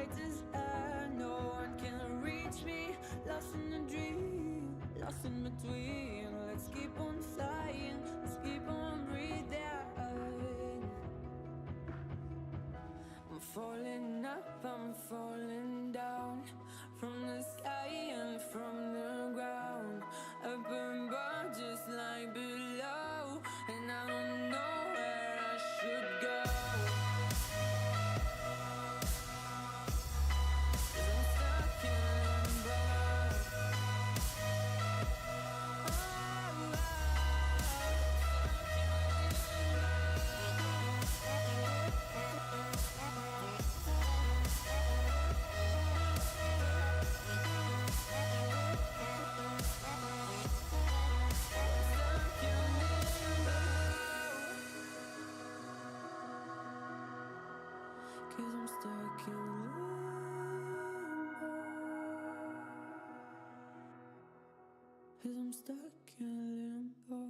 greatest air. No one can reach me. Lost in a dream, lost in between. Let's keep on flying, let's keep on breathing. I'm falling up, I'm falling down, from the sky and from the ground. Up above, just like below, and I don't know where I should go. Cause I'm stuck in limbo. Cause I'm stuck in limbo.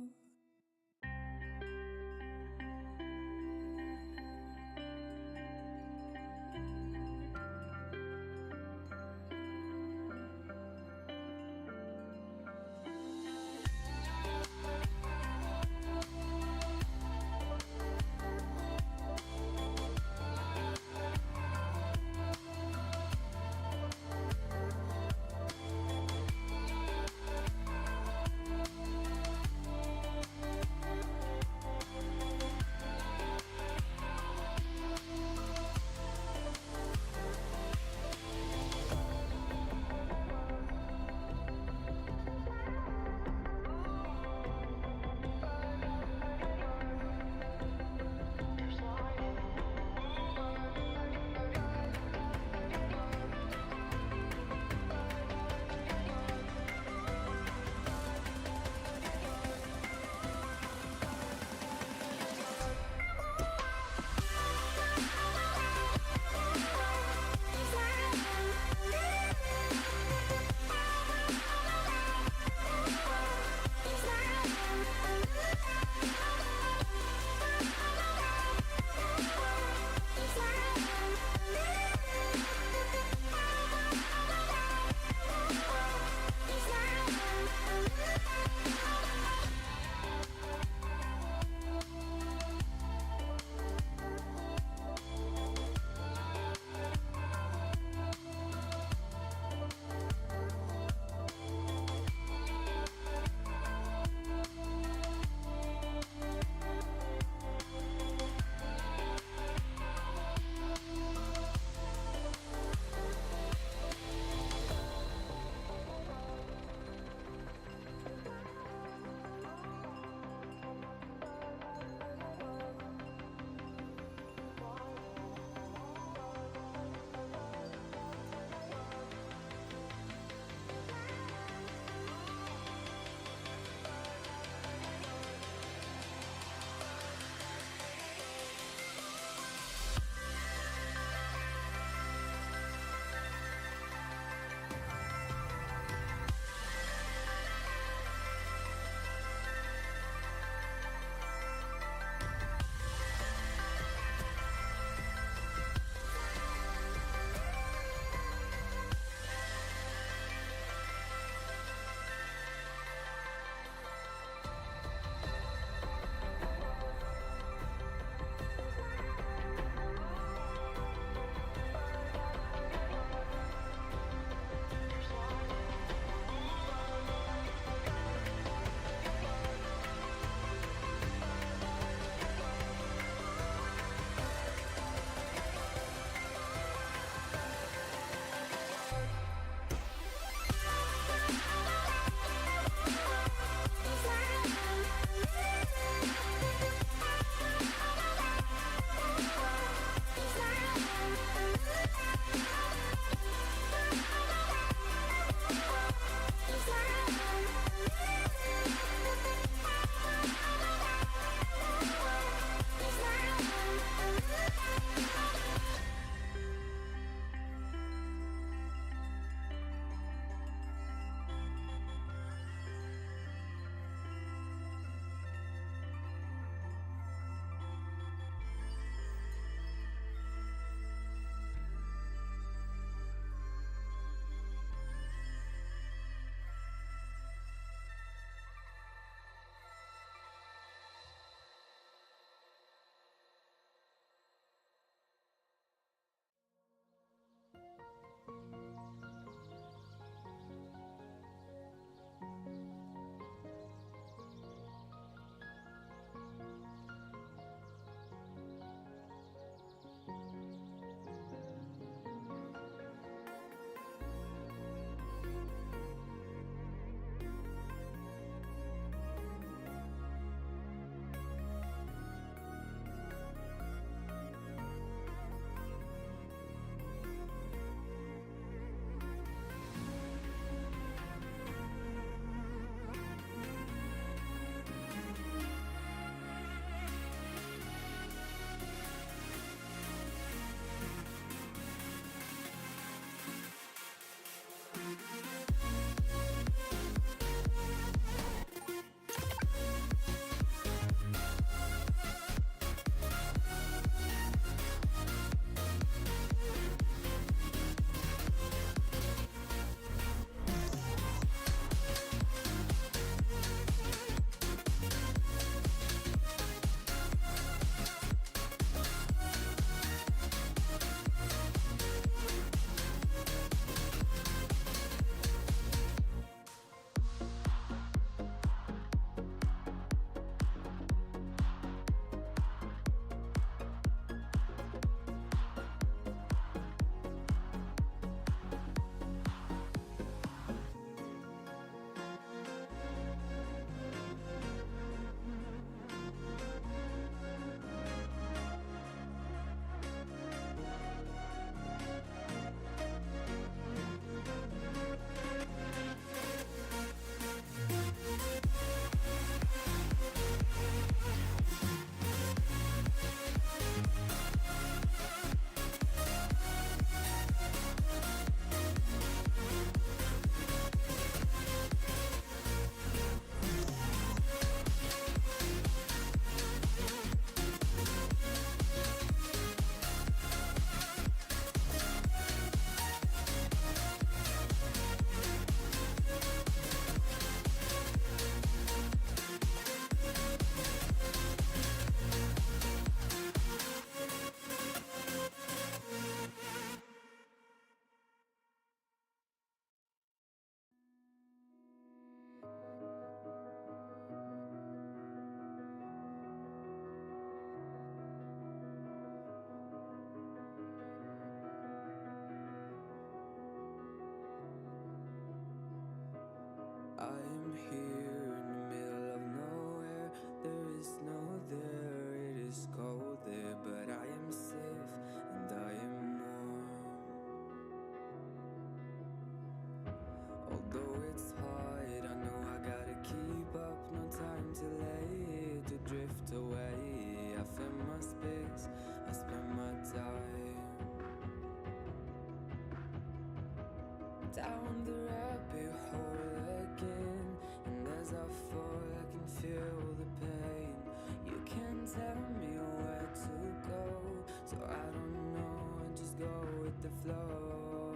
flow.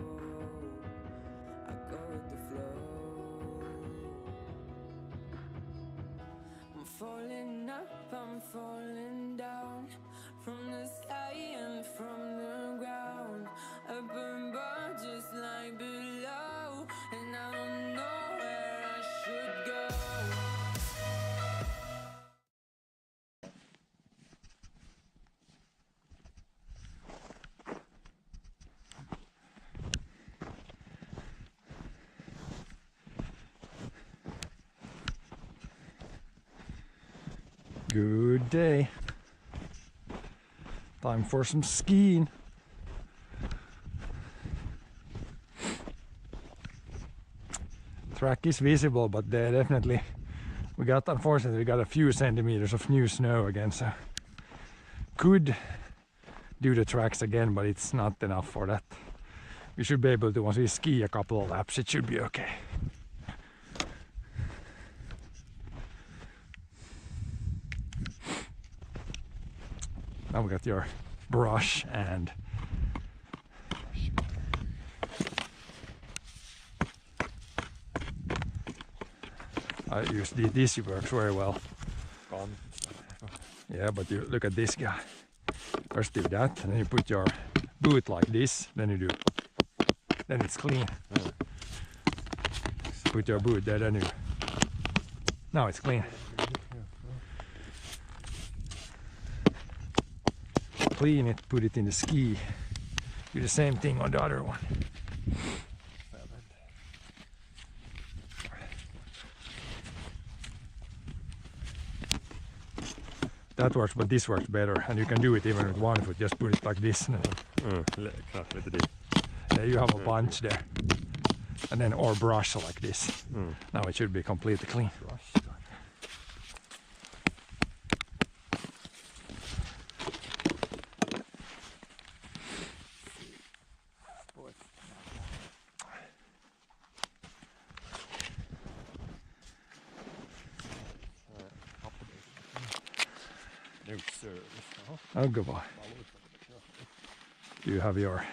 I go with the flow. I'm falling up, I'm falling down, from the sky and from the ground. Up above just like below, and I don't know where I should go. Good day. Time for some skiing. Track is visible, but unfortunately we got a few centimeters of new snow again, so could do the tracks again, but it's not enough for that. We should be able to, once we ski a couple of laps, it should be okay. Now we got your brush and I use this, it works very well. Yeah, but you look at this guy. First do that, and then you put your boot like this, then you do, then it's clean. Put your boot there, then you, now it's clean. Clean it, put it in the ski. Do the same thing on the other one. That works, but this works better, and you can do it even with one foot. Just put it like this. Yeah, you have a bunch there, and then or brush like this. Now it should be completely clean. Oh, goodbye. You have your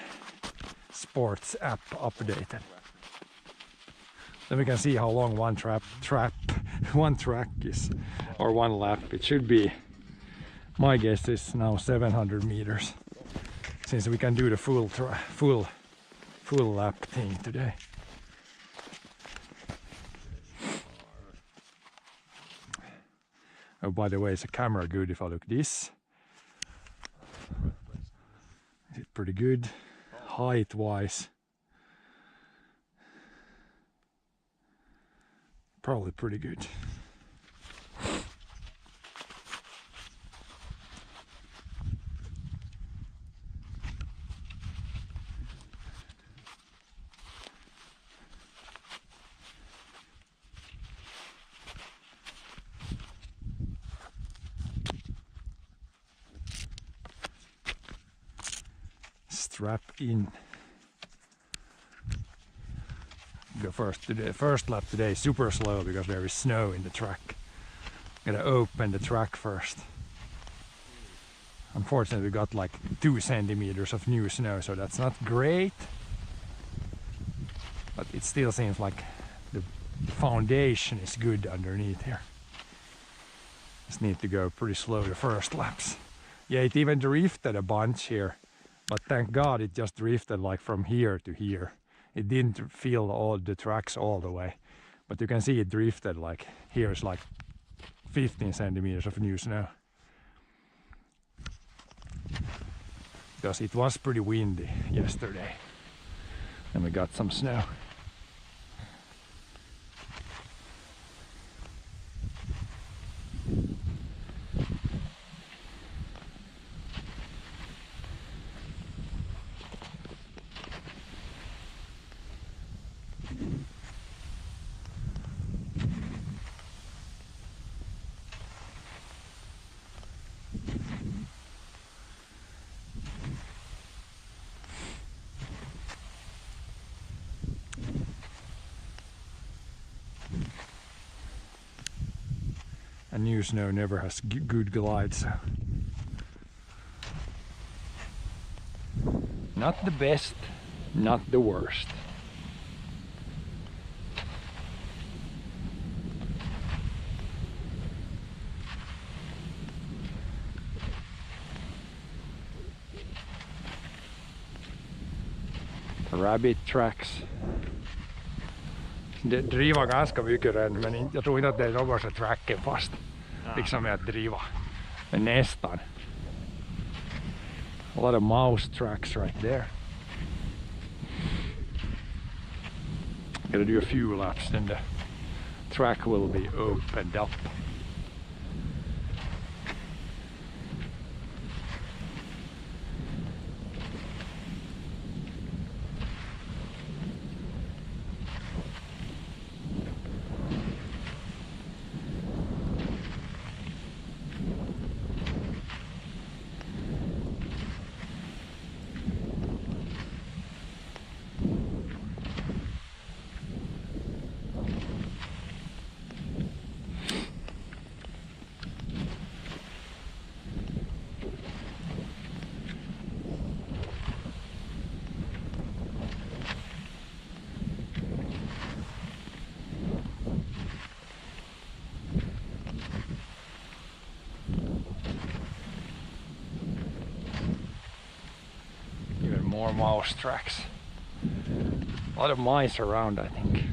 sports app updated. Then we can see how long one track is, or one lap. It should be, my guess is now 700 meters, since we can do the full lap thing today. Oh, by the way, is the camera good if I look this? Is it pretty good? Height wise, probably pretty good. Strap in. Go first today. First lap today super slow because there is snow in the track. Gotta open the track first. Unfortunately, we got like 2 centimeters of new snow, so that's not great. But it still seems like the foundation is good underneath here. Just need to go pretty slow the first laps. Yeah, it even drifted a bunch here. But thank God it just drifted like from here to here. It didn't feel all the tracks all the way. But you can see it drifted like, here's like 15 centimeters of new snow. Because it was pretty windy yesterday. And we got some snow. And new snow never has good glide, so not the best not the worst. Rabbit tracks. Det driver ganska mycket redan, men jag tror inte att det är någon som trackar fast. Liksom med att driva. Men nästan. A lot of mouse tracks right there. Gotta do a few laps, then the track will be opened up. More mouse tracks. A lot of mice around, I think.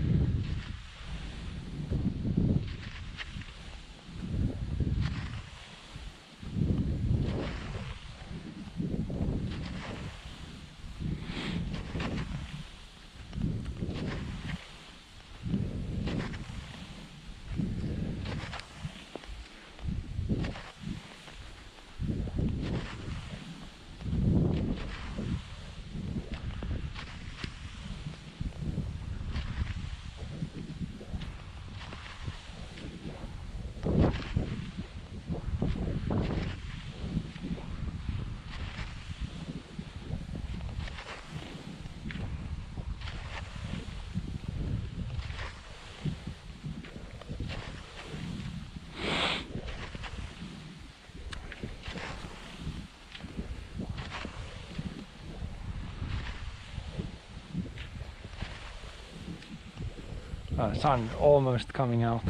Sun almost coming out.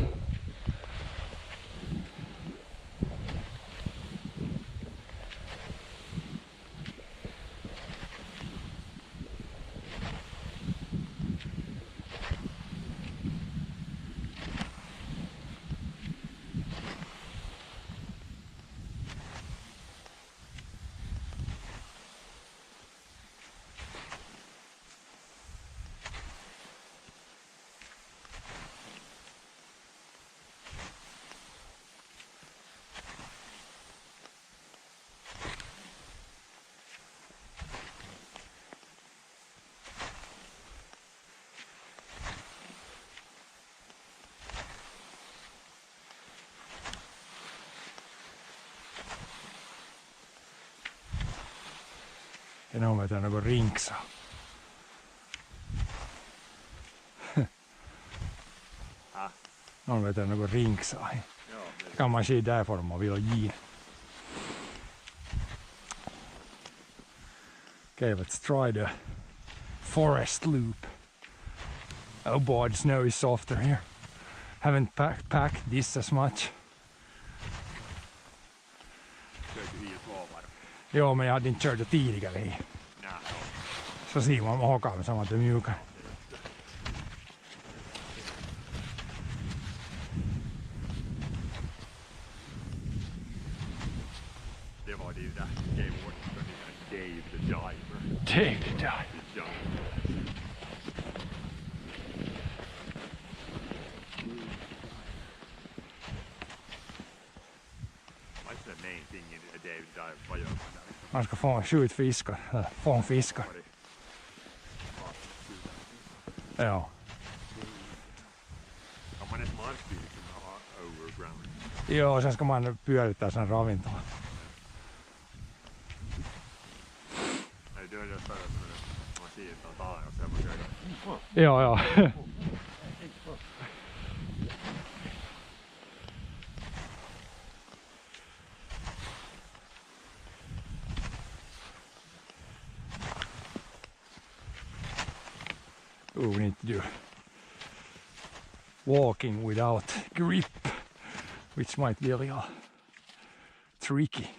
Ja nu vet jag något rinksa. Nu vet jag något rinksa. Kan man se därför om man vill ge. Okay, let's try the forest loop. Oh boy, the snow is softer here. Haven't packed this as much. Joo, men jag hade inte kört det tidigare. Så ser man hakar med samma till mjuka. Det var det ju där Dave the Diver. Dave the Diver. What's the main thing in a Dave the Diver? Vad gör man där? Man ska få skjutfiskar, eller fångfiskar. Ja. Kan man ett markbil kunna ha overground? Joo, sen ska man pyörittää sen ravintola. Nej, det är det för att man ser inte att ta och sen man köra. Joo, joo. what we need to do. Walking without grip, which might be a little tricky.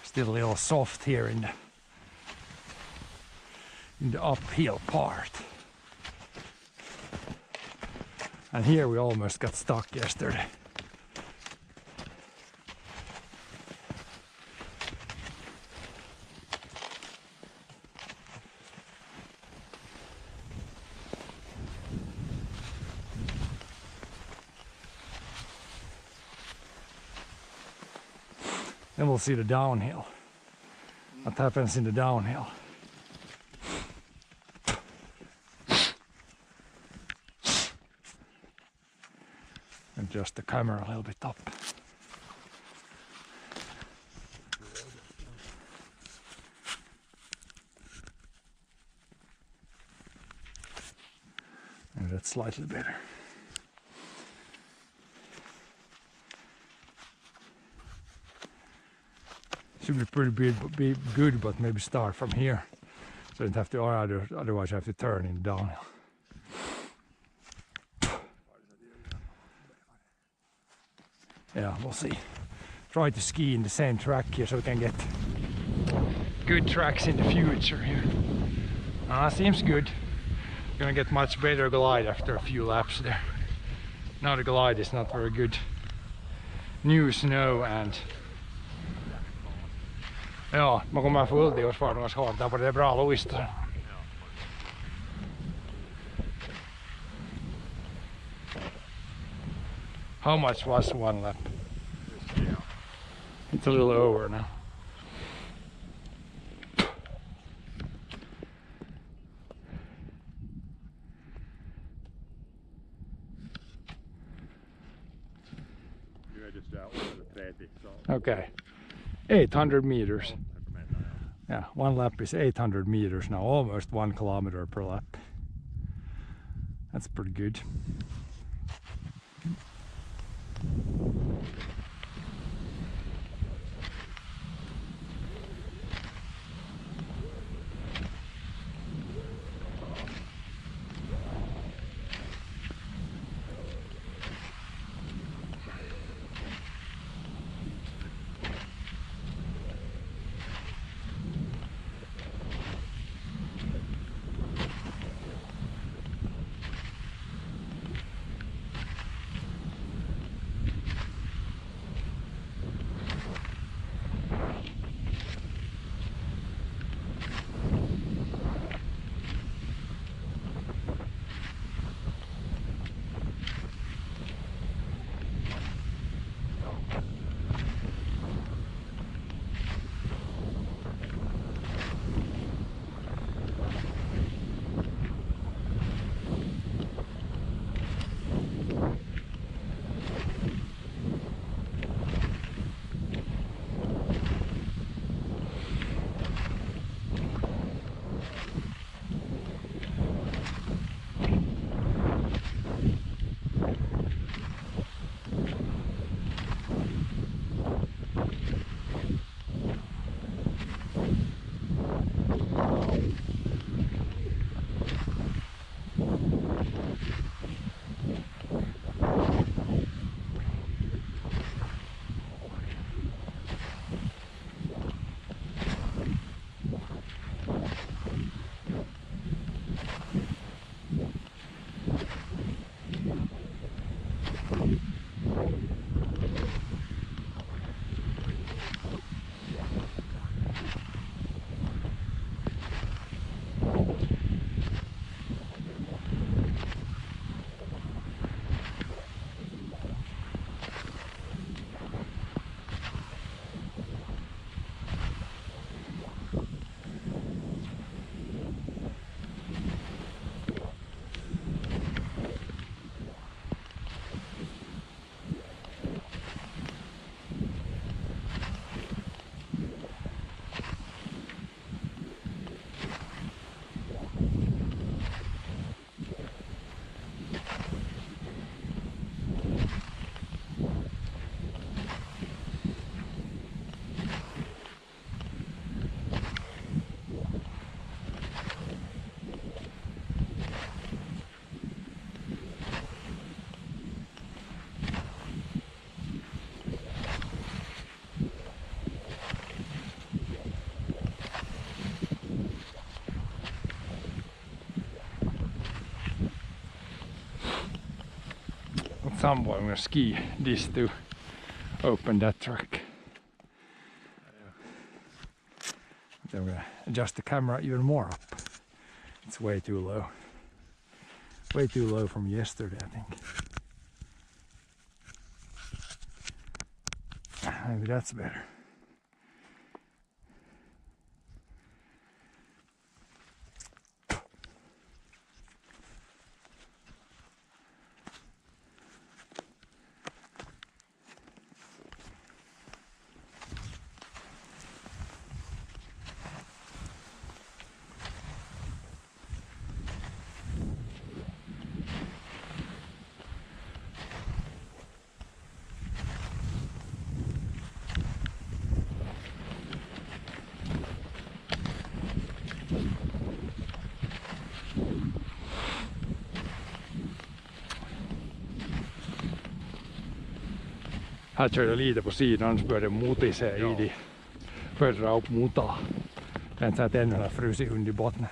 Still a little soft here in the uphill part. And here we almost got stuck yesterday. Then we'll see the downhill. What happens in the downhill? Adjust the camera a little bit up. And that's slightly better. Should be pretty good, but maybe start from here. So you don't have to, or otherwise you have to turn in downhill. Yeah, we'll see. Try to ski in the same track here so we can get good tracks in the future here. Seems good. Gonna get much better glide after a few laps there. Now the glide is not very good. New snow and... Ja, man kommer få ulti jos varmast hårdare på det bra luistar. How much was one lap? It's a little over now. Okay, 800 meters. Yeah, one lap is 800 meters now, almost 1 kilometer per lap. That's pretty good. At some point I'm gonna ski this to open that track. Then I'm gonna adjust the camera even more up. It's way too low. Way too low from yesterday, I think. Maybe that's better. Här körde lite på sidan så började mutisee i de förra upp mutaa. Den så att tänderna frusit under botten.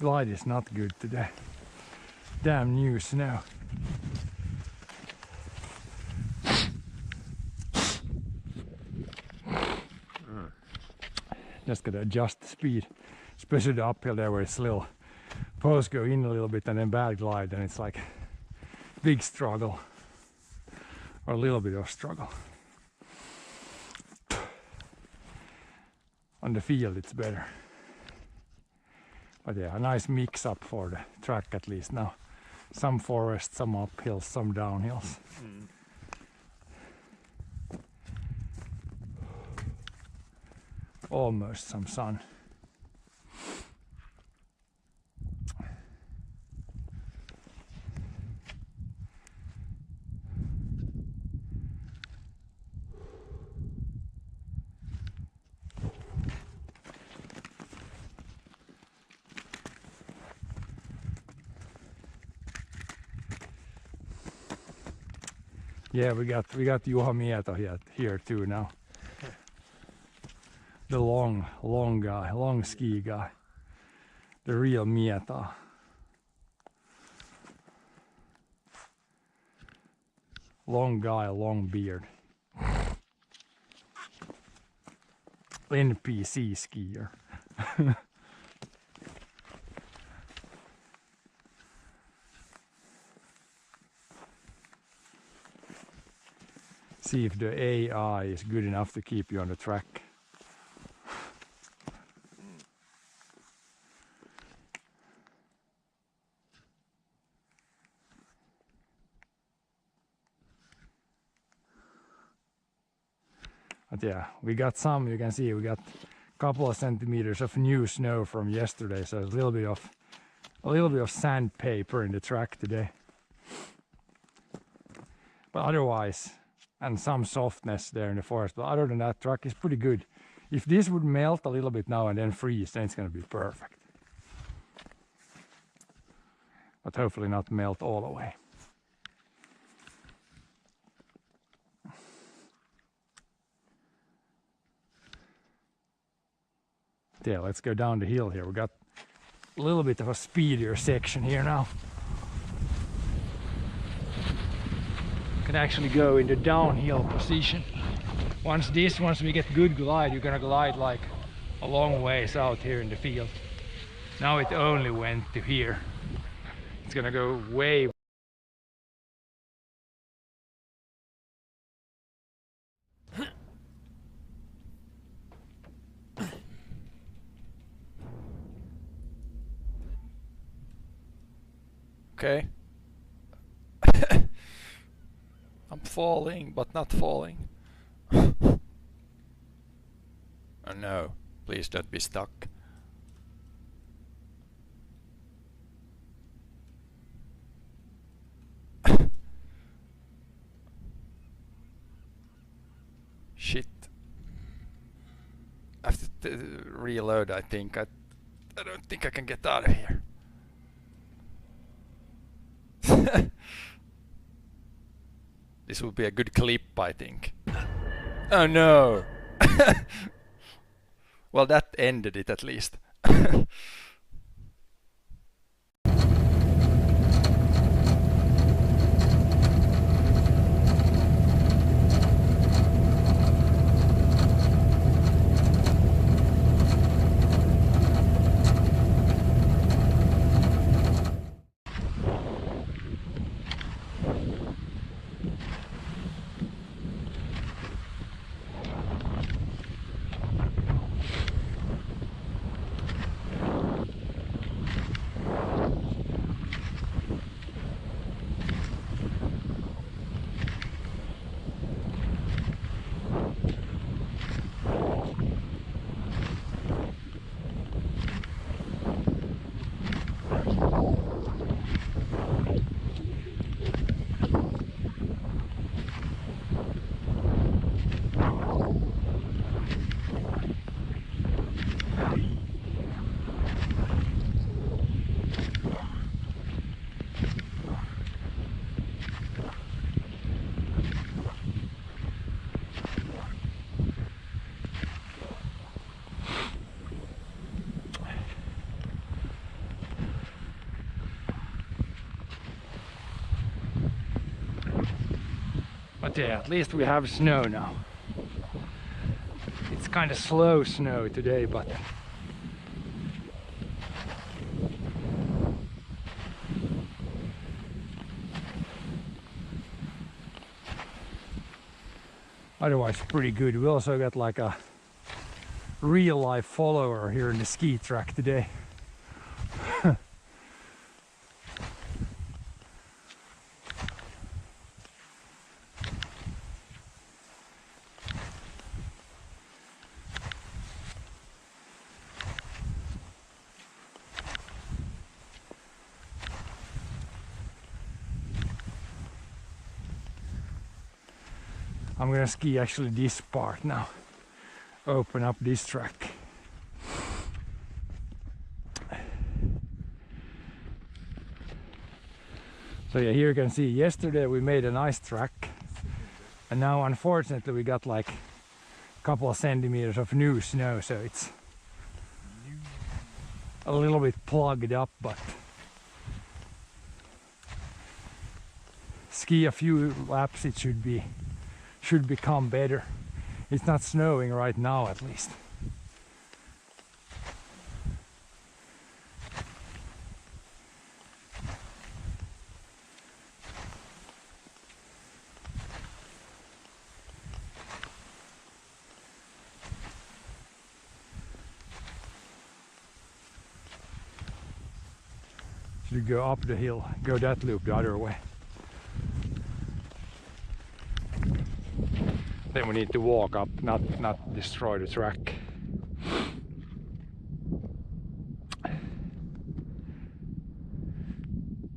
Glide is not good today. Damn new snow. Just gotta adjust the speed, especially the uphill there where it's little posts go in a little bit and then bad glide, and it's like big struggle or a little bit of struggle. On the field it's better. But yeah, a nice mix up for the track at least now. Some forest, some uphills, some downhills. Almost some sun. Yeah, we got Juha Mieto here too now. The long guy, long ski guy. The real Mieto. Long guy, long beard. NPC skier. See if the AI is good enough to keep you on the track. But yeah, we got some, you can see we got a couple of centimeters of new snow from yesterday, so it's a little bit of sandpaper in the track today. But otherwise, and some softness there in the forest, but other than that, track is pretty good. If this would melt a little bit now and then freeze, then it's gonna be perfect. But hopefully not melt all the way. Yeah, let's go down the hill here. We got a little bit of a speedier section here now. Can actually go into downhill position. Once we get good glide, you're gonna glide like a long ways out here in the field. Now it only went to here. It's gonna go way. Okay. I'm falling, but not falling. Oh no, please don't be stuck. Shit. I have to reload, I think. I don't think I can get out of here. This will be a good clip, I think. Oh no! Well, that ended it at least. But yeah, at least we have snow now. It's kind of slow snow today, but otherwise pretty good. We also got like a real life follower here in the ski track today. I'm gonna ski actually this part now. Open up this track. So yeah, here you can see yesterday we made a nice track, and now unfortunately we got like a couple of centimeters of new snow, so it's a little bit plugged up, but ski a few laps, it should become better. It's not snowing right now, at least. Should go up the hill, go that loop the other way. Then we need to walk up, not destroy the track.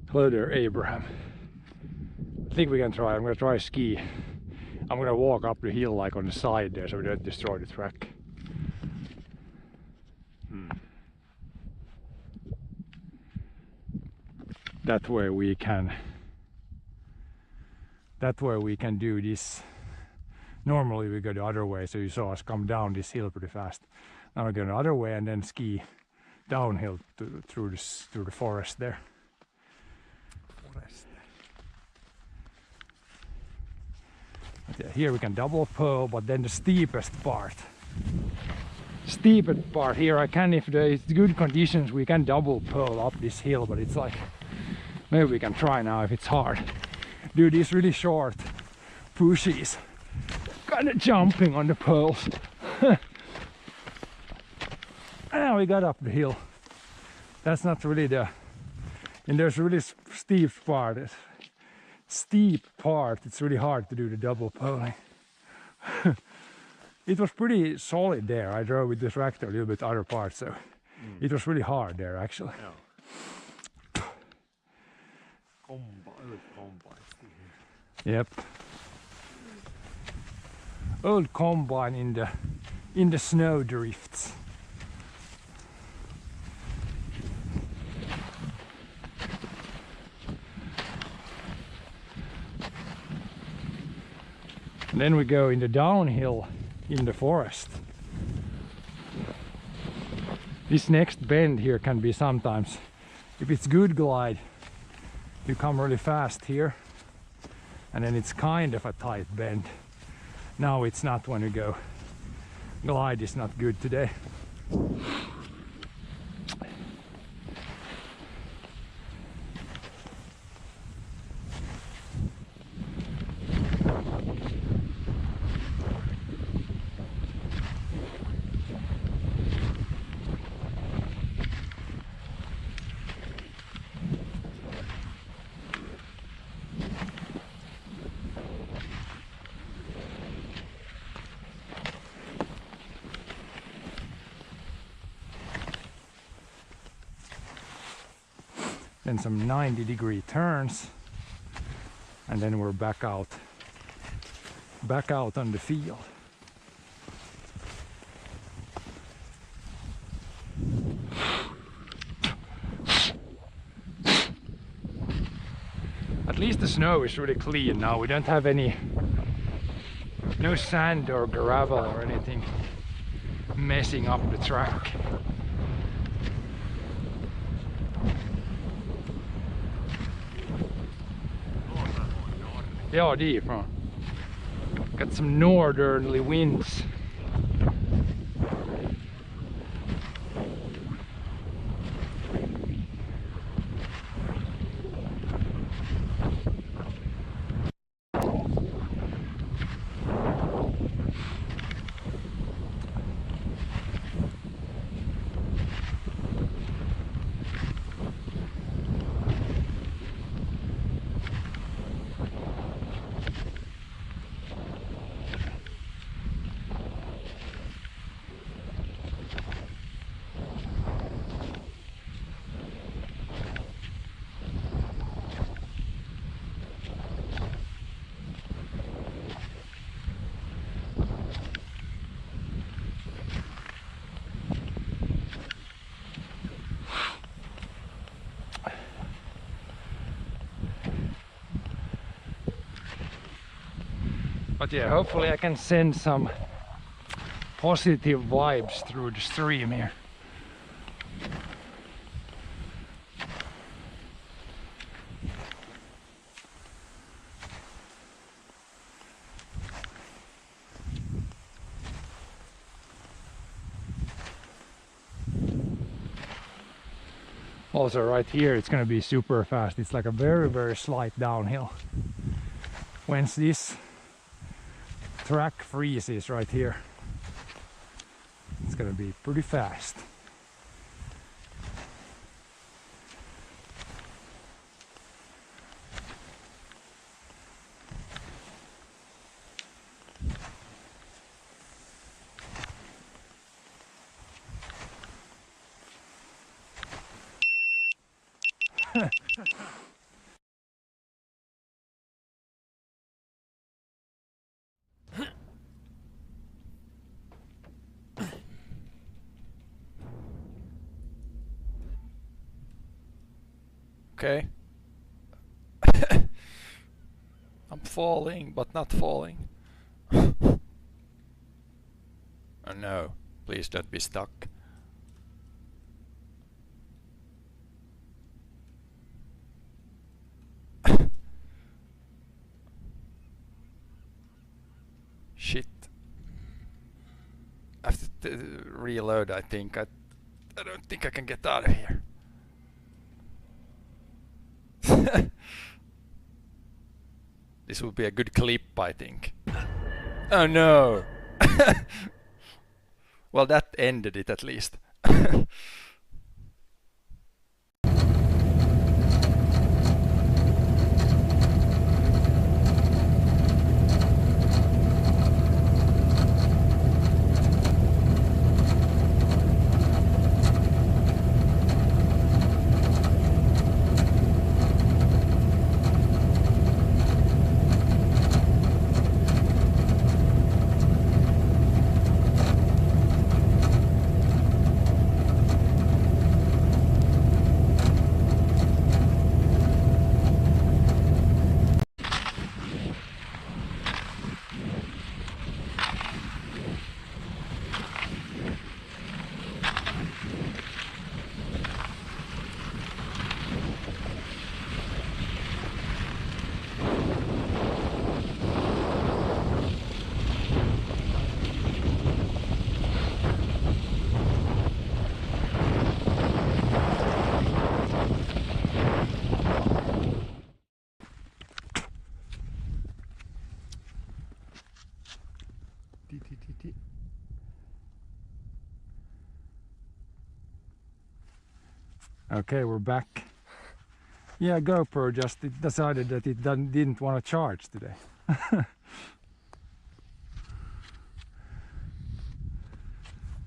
Hello there, Abraham. I think we can try. I'm gonna try ski. I'm gonna walk up the hill like on the side there so we don't destroy the track. That way we can do this. Normally we go the other way, so you saw us come down this hill pretty fast. Now we go the other way and then ski downhill through the forest there. But yeah, here we can double pole, but then the steepest part here I can, if there is good conditions, we can double pole up this hill, but it's like, maybe we can try now if it's hard. Do these really short pushes, kind of jumping on the poles. And we got up the hill. That's not really and there's really steep part. It's really hard to do the double poling. It was pretty solid there. I drove with the tractor a little bit other parts, so it was really hard there actually. Yep. Old combine in the snow drifts. And then we go in the downhill in the forest. This next bend here can be sometimes, if it's good glide, you come really fast here, and then it's kind of a tight bend. Now it's not when you go. Glide is not good today. Then some 90-degree turns, and then we're back out on the field. At least the snow is really clean now. We don't have no sand or gravel or anything messing up the track. Ja, ifrån. Got some northerly winds. But yeah, hopefully I can send some positive vibes through the stream here. Also right here it's gonna be super fast. It's like a very slight downhill. Once this track freezes right here, it's gonna be pretty fast. Okay. I'm falling, but not falling. Oh no, please don't be stuck. shit. I have to reload, I think. I don't think I can get out of here. This would be a good clip, I think. Oh no! Well, that ended it at least. Okay, we're back. Yeah, GoPro just decided that it didn't want to charge today.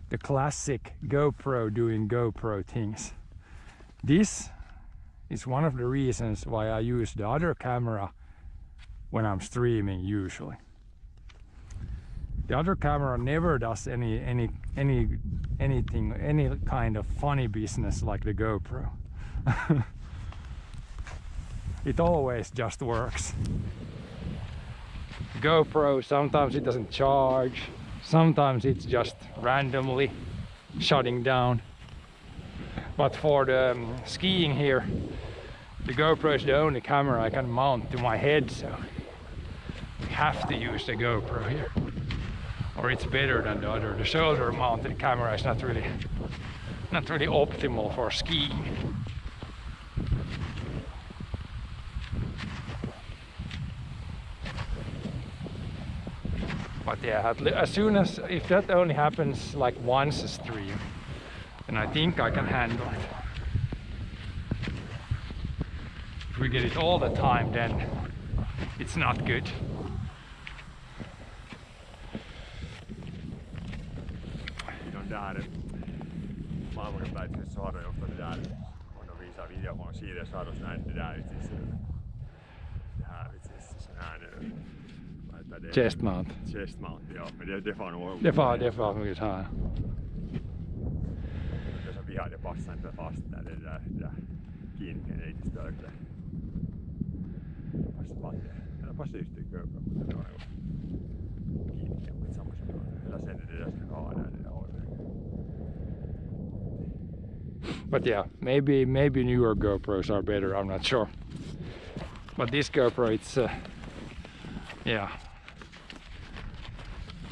The classic GoPro doing GoPro things. This is one of the reasons why I use the other camera when I'm streaming usually. The other camera never does anything, any kind of funny business like the GoPro. It always just works. GoPro, sometimes it doesn't charge, sometimes it's just randomly shutting down. But for the skiing here, the GoPro is the only camera I can mount to my head, so I have to use the GoPro here. Or it's better than the other. The shoulder mounted camera is not really optimal for skiing. But yeah, as soon as, if that only happens like once a stream, then I think I can handle it. If we get it all the time, then it's not good. Där maailmankartalla så har de ofta det där om de visar video från Sirius så har de sån det där det här sån här Chest mount. Chest mount, ja, men det får nog det får nog ut här. Det så vi har det passar inte fast där det där kinken är lite större. Passar just det GoPro men det var ju kinken med samma sak. Eller sen det där ska ha där. But yeah, maybe newer GoPros are better, I'm not sure. But this GoPro, it's yeah,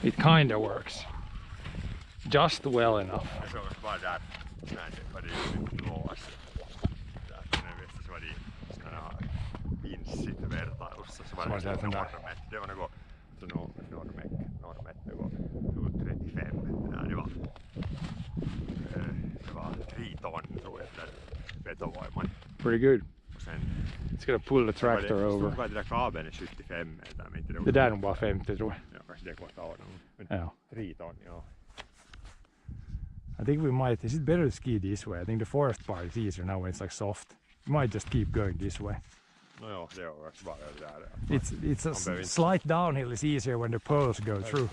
it kind of works just well enough. Se on vaan där näin var det lås. Där visst så var det såna pinssit vertailussa så var det normet. Det var något så normet något 35 där det var. Det var 3 ton tror jag där vetovoiman. Pretty good. Sen it's gonna pull the tractor over. Det där kabeln är 75 meter men inte det där är bara 50 tror jag. Ja, kanske det kostar av dem. Ja. 3 ton, ja. I think we might, is it better to ski this way? I think the forest part is easier now when it's like soft. We might just keep going this way. No joo, det är också bara det där. It's a slight downhill is easier when the poles go through.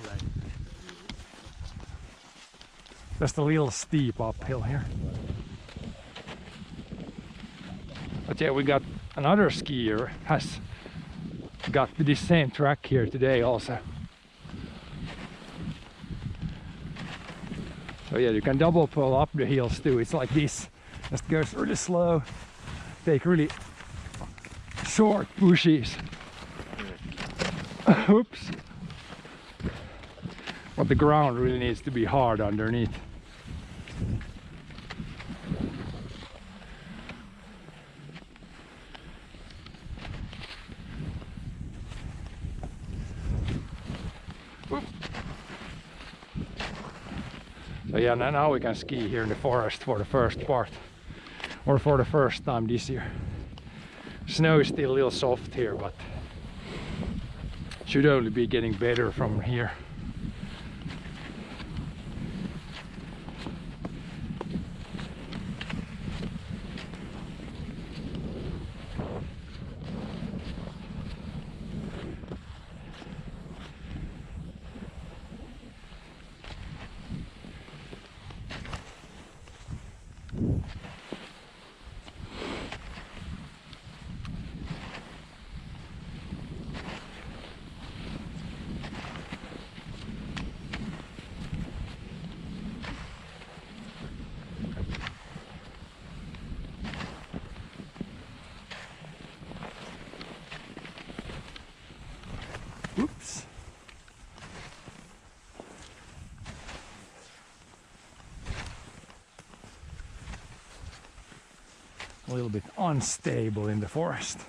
Just a little steep uphill here. But yeah, we got another skier has got this same track here today also. So yeah, you can double pull up the hills too. It's like this. Just goes really slow. Take really short pushes. Oops. But the ground really needs to be hard underneath. So yeah, now we can ski here in the forest for the first part, or for the first time this year. Snow is still a little soft here, but should only be getting better from here. Oops. A little bit unstable in the forest.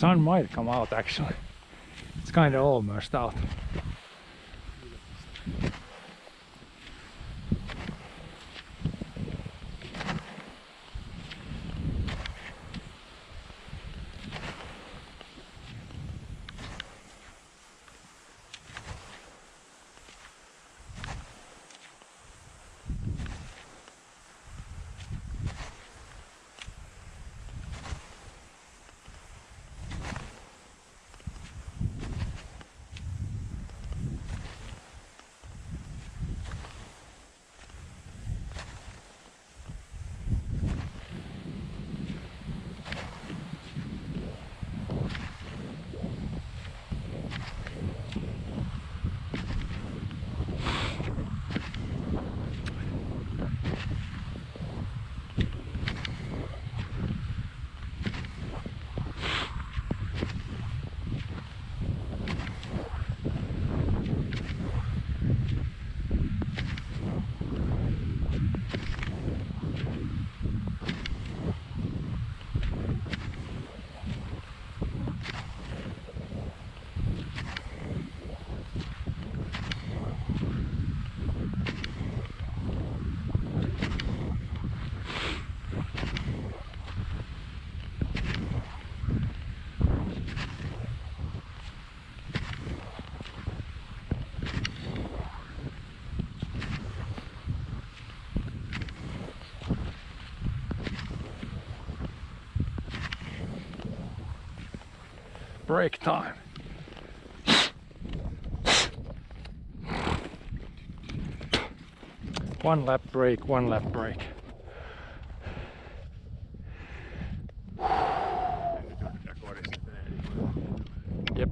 Sun might come out actually. It's kind of almost out. Break time. One lap break, one lap break. Yep.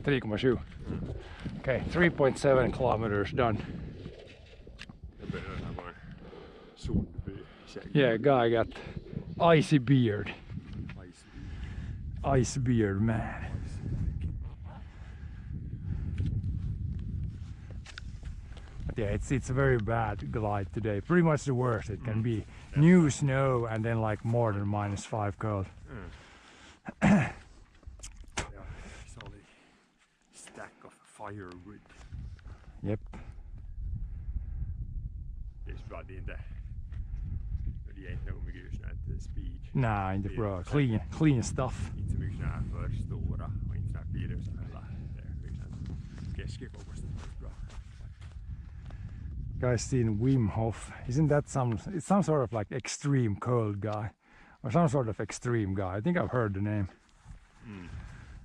3,7. Okay, 3.7 kilometers done. Yeah, guy got icy beard. Ice beard man. But yeah, it's a very bad glide today. Pretty much the worst it can be. New snow and then like more than -5 cold. Solid stack of firewood. Yep. Just bara det är inte mycket just här speed. Nah, inte bra. Clean stuff. Inte så mycket såna här för stora och inte såna här bilar som hela keskikokoista. Bra. Guys seen Wim Hof. Isn't that it's some sort of like extreme cold guy or some sort of extreme guy? I think I've heard the name.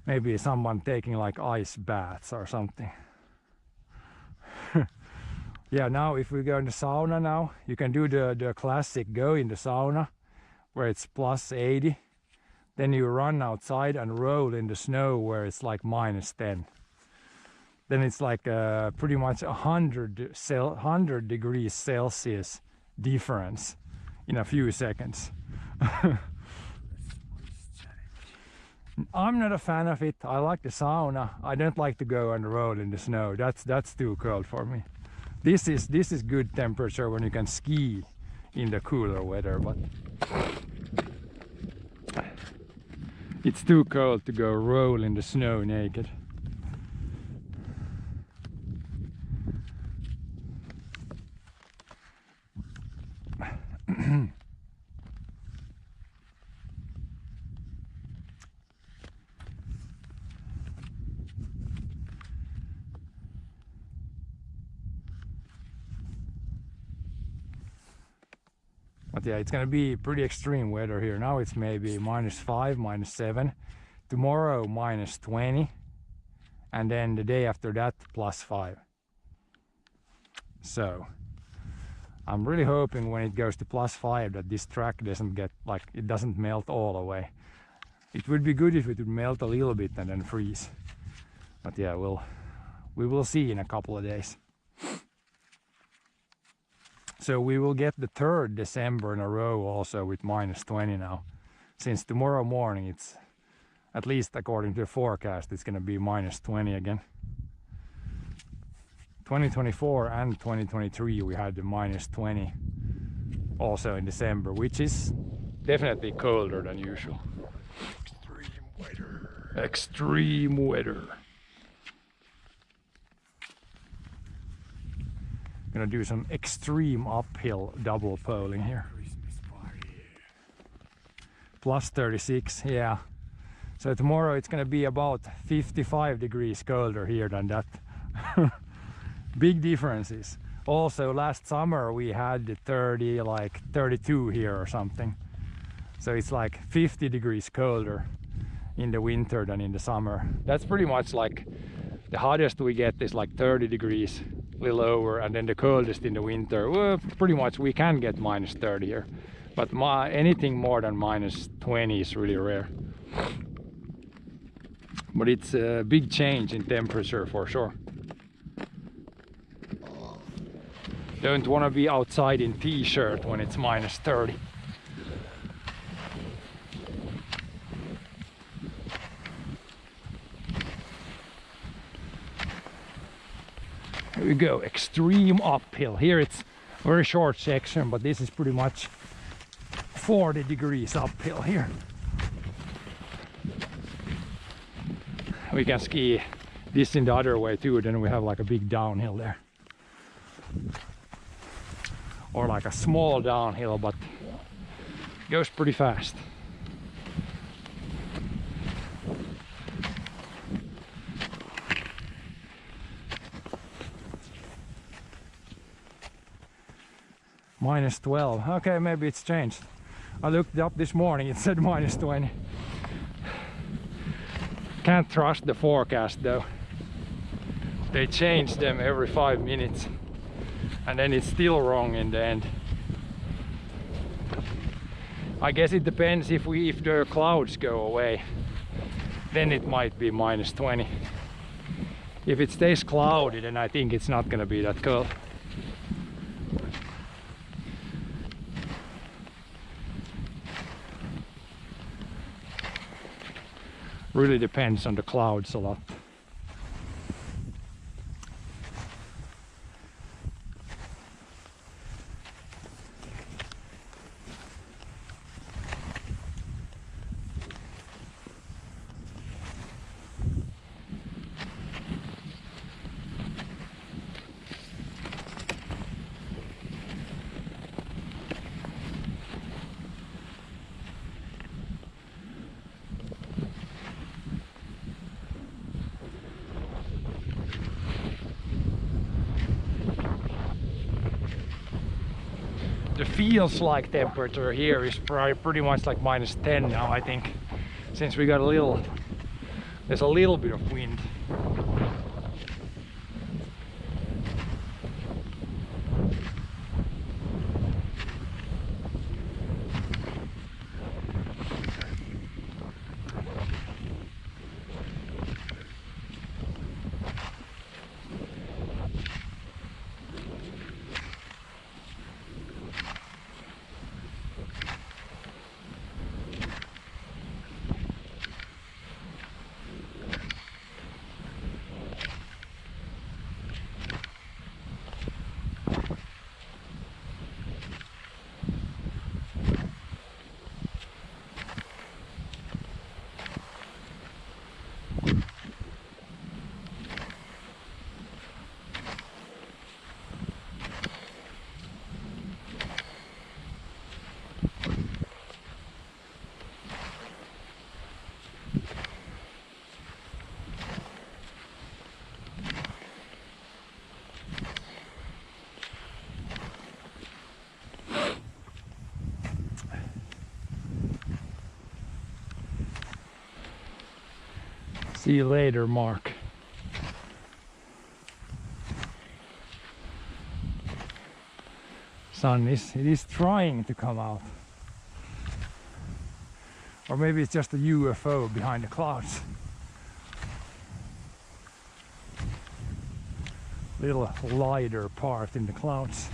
Maybe someone taking like ice baths or something. Yeah, now if we go in the sauna now, you can do the classic go in the sauna where it's +80. Then you run outside and roll in the snow where it's like -10. Then it's like pretty much 100 degrees Celsius difference in a few seconds. I'm not a fan of it. I like the sauna. I don't like to go and roll in the snow. That's too cold for me. This is good temperature when you can ski in the cooler weather, but it's too cold to go roll in the snow naked. But yeah, it's gonna be pretty extreme weather here. Now it's maybe -5, -7. Tomorrow -20. And then the day after that +5. So I'm really hoping when it goes to +5 that this track doesn't get like, it doesn't melt all away. It would be good if it would melt a little bit and then freeze. But yeah, we will see in a couple of days. So we will get the 3rd December in a row also with -20 now. Since tomorrow morning it's, at least according to the forecast, it's gonna be -20 again. 2024 and 2023 we had the -20 also in December, which is definitely colder than usual. Extreme weather. Extreme weather. Gonna do some extreme uphill double poling here. Christmas party. +36, yeah. So tomorrow it's gonna be about 55 degrees colder here than that. Big differences. Also last summer we had the 32 here or something. So it's like 50 degrees colder in the winter than in the summer. That's pretty much like the hottest we get is like 30 degrees, a little over, and then the coldest in the winter, well, pretty much we can get -30 here. But anything more than -20 is really rare. But it's a big change in temperature for sure. Don't want to be outside in t-shirt when it's -30. Here we go, extreme uphill. Here it's a very short section, but this is pretty much 40 degrees uphill here. We can ski this in the other way too, then we have like a big downhill there. Or like a small downhill, but goes pretty fast. -12. Okay, maybe it's changed. I looked up this morning, it said -20. Can't trust the forecast though. They change them every 5 minutes. And then it's still wrong in the end. I guess it depends if the clouds go away. Then it might be -20. If it stays cloudy, then I think it's not gonna be that cold. Really depends on the clouds a lot. The feels like temperature here is probably pretty much like -10 now, I think, since we got there's a little bit of wind. See you later, Mark. Sun is trying to come out. Or maybe it's just a UFO behind the clouds. Little lighter part in the clouds.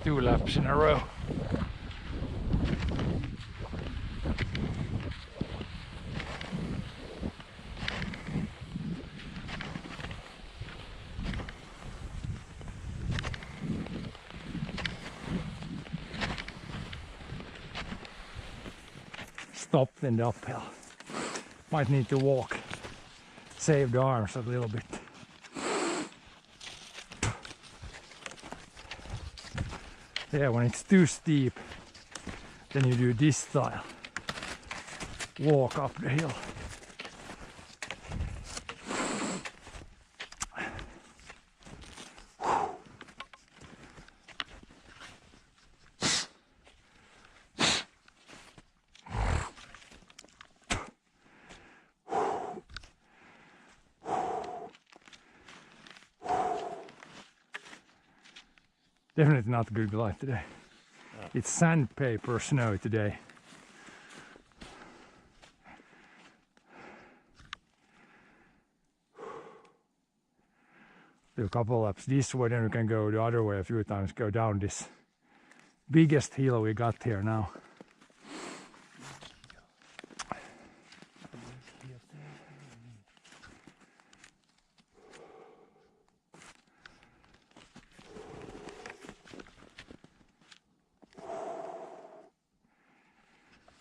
Two laps in a row. Stopped in the uphill. Might need to walk. Save the arms a little bit. Yeah, when it's too steep, then you do this style. Walk up the hill. Definitely not good light today. Yeah. It's sandpaper snow today. Do a couple laps this way, then we can go the other way a few times, go down this biggest hill we got here now.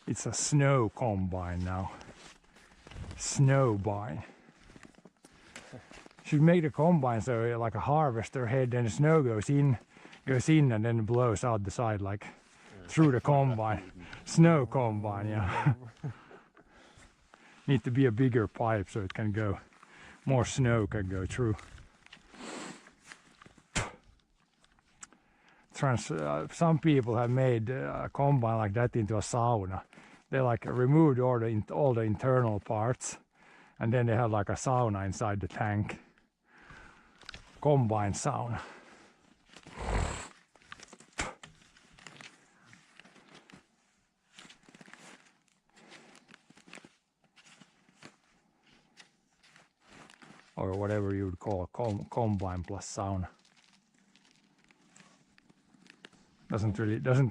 It's a snow combine now. Snowbine. Should make the combine so like a harvester head, and the snow goes in and then blows out the side like through the combine. Snow combine, yeah. Need to be a bigger pipe so it can go, more snow can go through. Some people have made a combine like that into a sauna. They like removed all the internal parts, and then they have like a sauna inside the tank. Combine sauna. Or whatever you would call a combine plus sauna. Doesn't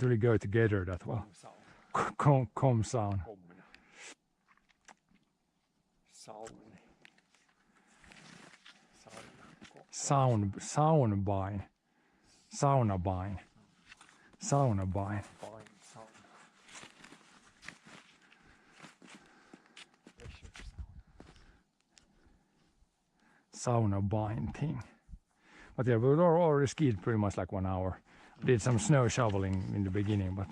really go together that well. Com sauna. Saunabine. Saunabine. Saunabine. Saunabine thing. But yeah, we already skied pretty much like 1 hour. Did some snow shoveling in the beginning, but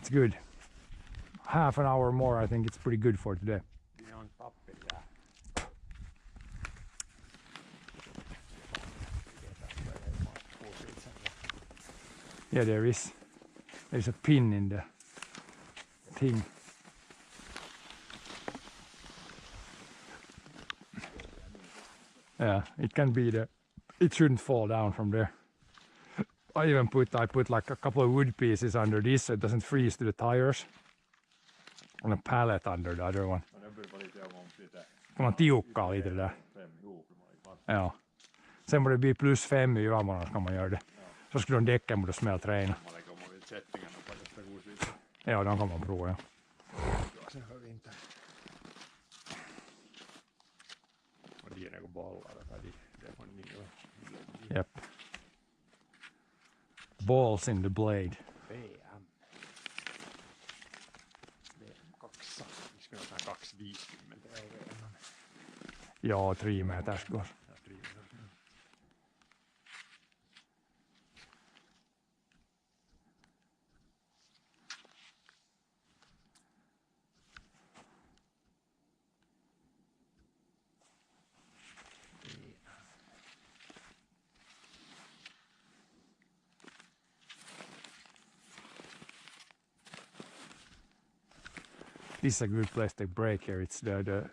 it's good. Half an hour more, I think it's pretty good for today. Yeah, there's a pin in the thing. Yeah, it can be there. It shouldn't fall down from there. I put like a couple of wood pieces under this so it doesn't freeze to the tires. On a pallet under the other one. Kan man tiukkaa lite det där. Ja. Sen borde det bli plus 5 i ylämånaden kan man göra det. Så skulle de däcken borde smälta reina. Ja, de kan man prova, ja. Yep. Balls in the blade. Ja, 3 meters går. This is a good place to break here. It's the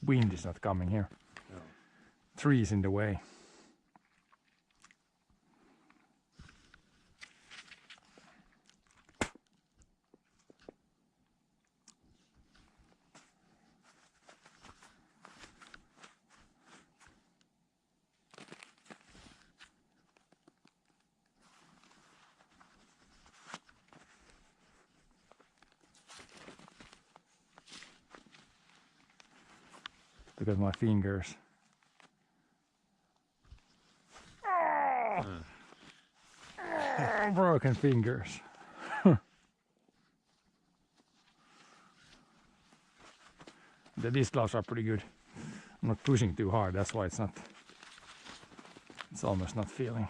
wind is not coming here. No. Trees in the way. Look at my fingers. Broken fingers. These gloves are pretty good. I'm not pushing too hard, that's why it's almost not feeling,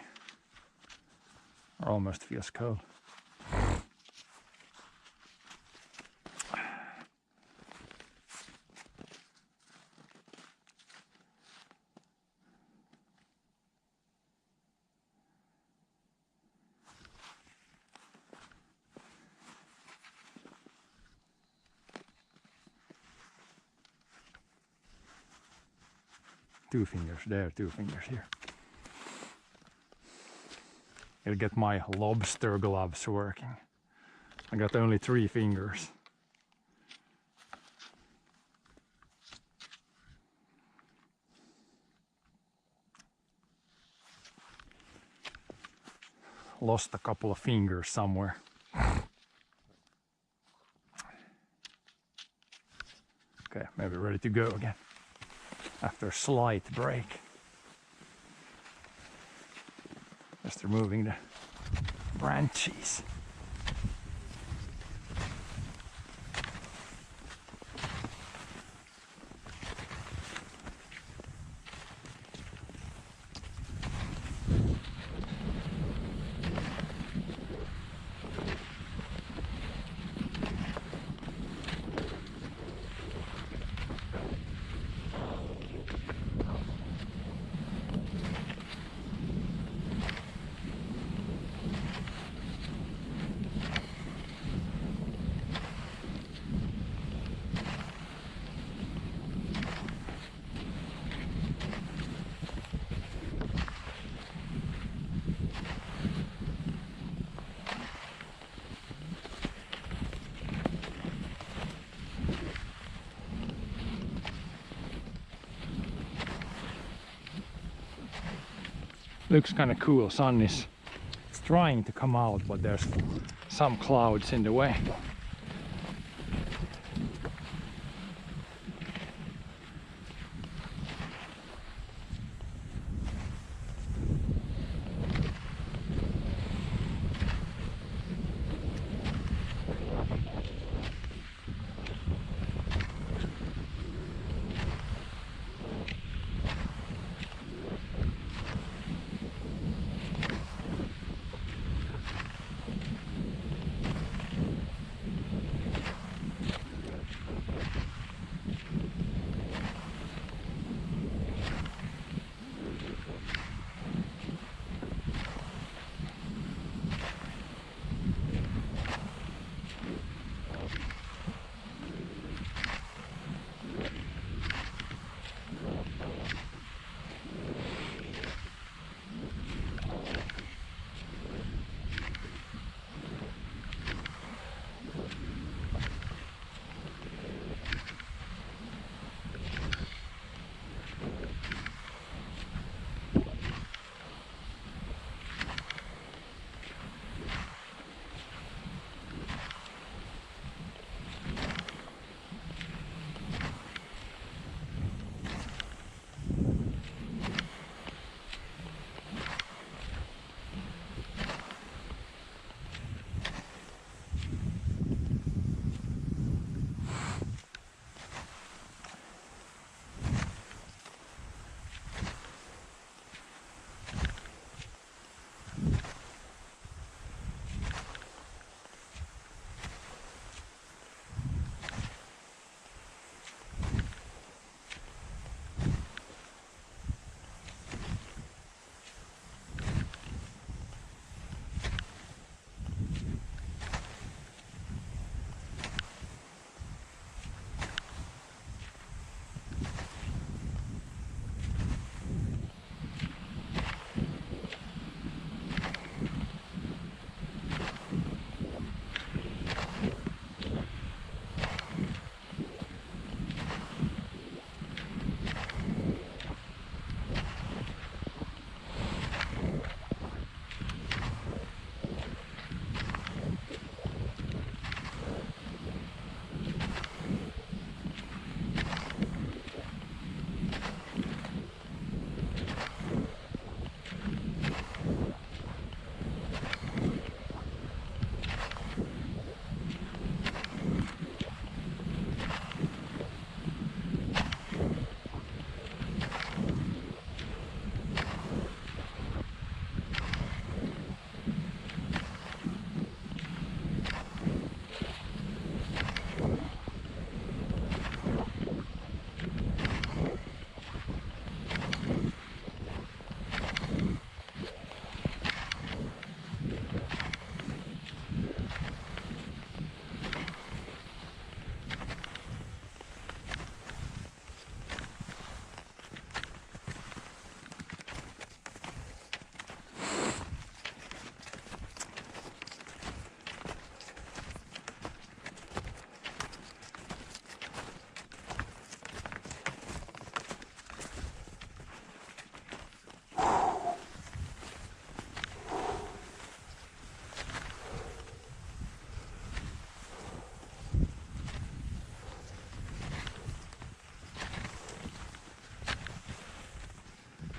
or almost feels cold. Two fingers there, 2 fingers here. I'll get my lobster gloves working. I got only 3 fingers. lost a couple of fingers somewhere. Okay, maybe ready to go again after a slight break. Just removing the branches. Looks kind of cool. Sun is trying to come out, but there's some clouds in the way.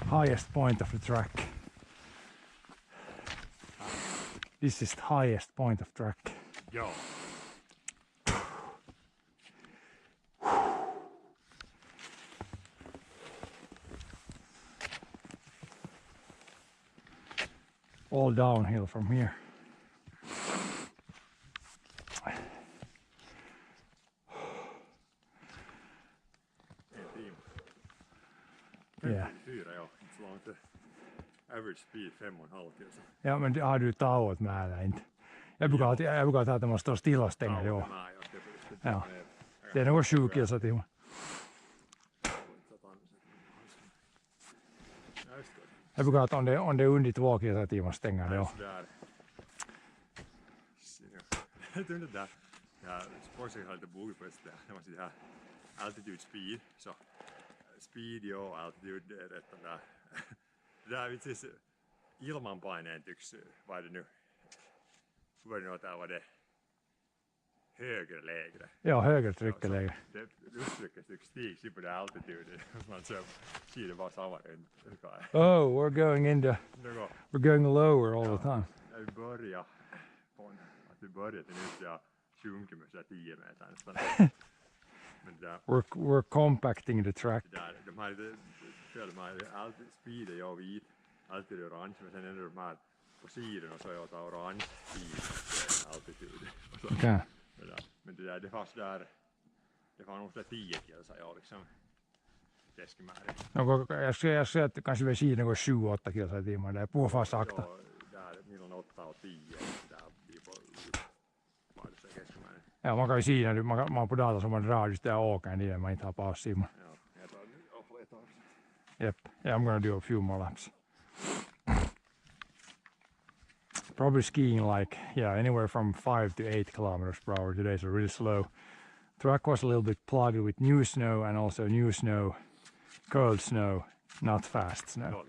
highest point of the track. This is the highest point of track. Joo. All downhill from here. Yeah. 4 ja. Sulla on se average speed 5,5 kilsa. Ja men har du tauot määrä inte? Jag brukar ta att det måste stå stilla stänger det. Ja. Det är nog 7 kilsa timmar. Jag brukar att om det är under 2 kilsa timmar stänger det. Tuntuu tää sportsen halta buukipuolesta. Tämä on sit här altitude speed. Så speed joo, altitude rätt där. Det där vitsi ilmanpaineen tyks vad är det nu? Hur var det nu där var det? Högre lägre. Ja, högre tryck är lägre. Det uttrycket tycks stigs på det altitude. Man ser det bara samma. Oh, we're going lower all the time. När vi börjar på att vi började nu så sjunker med så 10 meter nästan. Men där We're compacting the track. där de här alltid speed är jag vit, alltid orange, men sen är det de här på sidorna så jag tar orange speed altitude. Okay. Men det där det fanns där det var nog så 10 kilsa jag liksom keskimäärin. No, jag ser att kanske vid sidan går 7-8 kilsa i timmen. Det är på fast sakta. Ja, där mellan 8 och 10 där blir på vad det så keskimäärin. Ja, man kan ju siinä, man på data som man drar just där och åker niin man inte har paus siinä. Ja, jag tar nu och Yep. Yeah, I'm gonna do a few more laps. Probably skiing like, anywhere from 5 to 8 kilometers per hour today, so really slow. Track was a little bit plugged with new snow and also new snow, cold snow, not fast snow.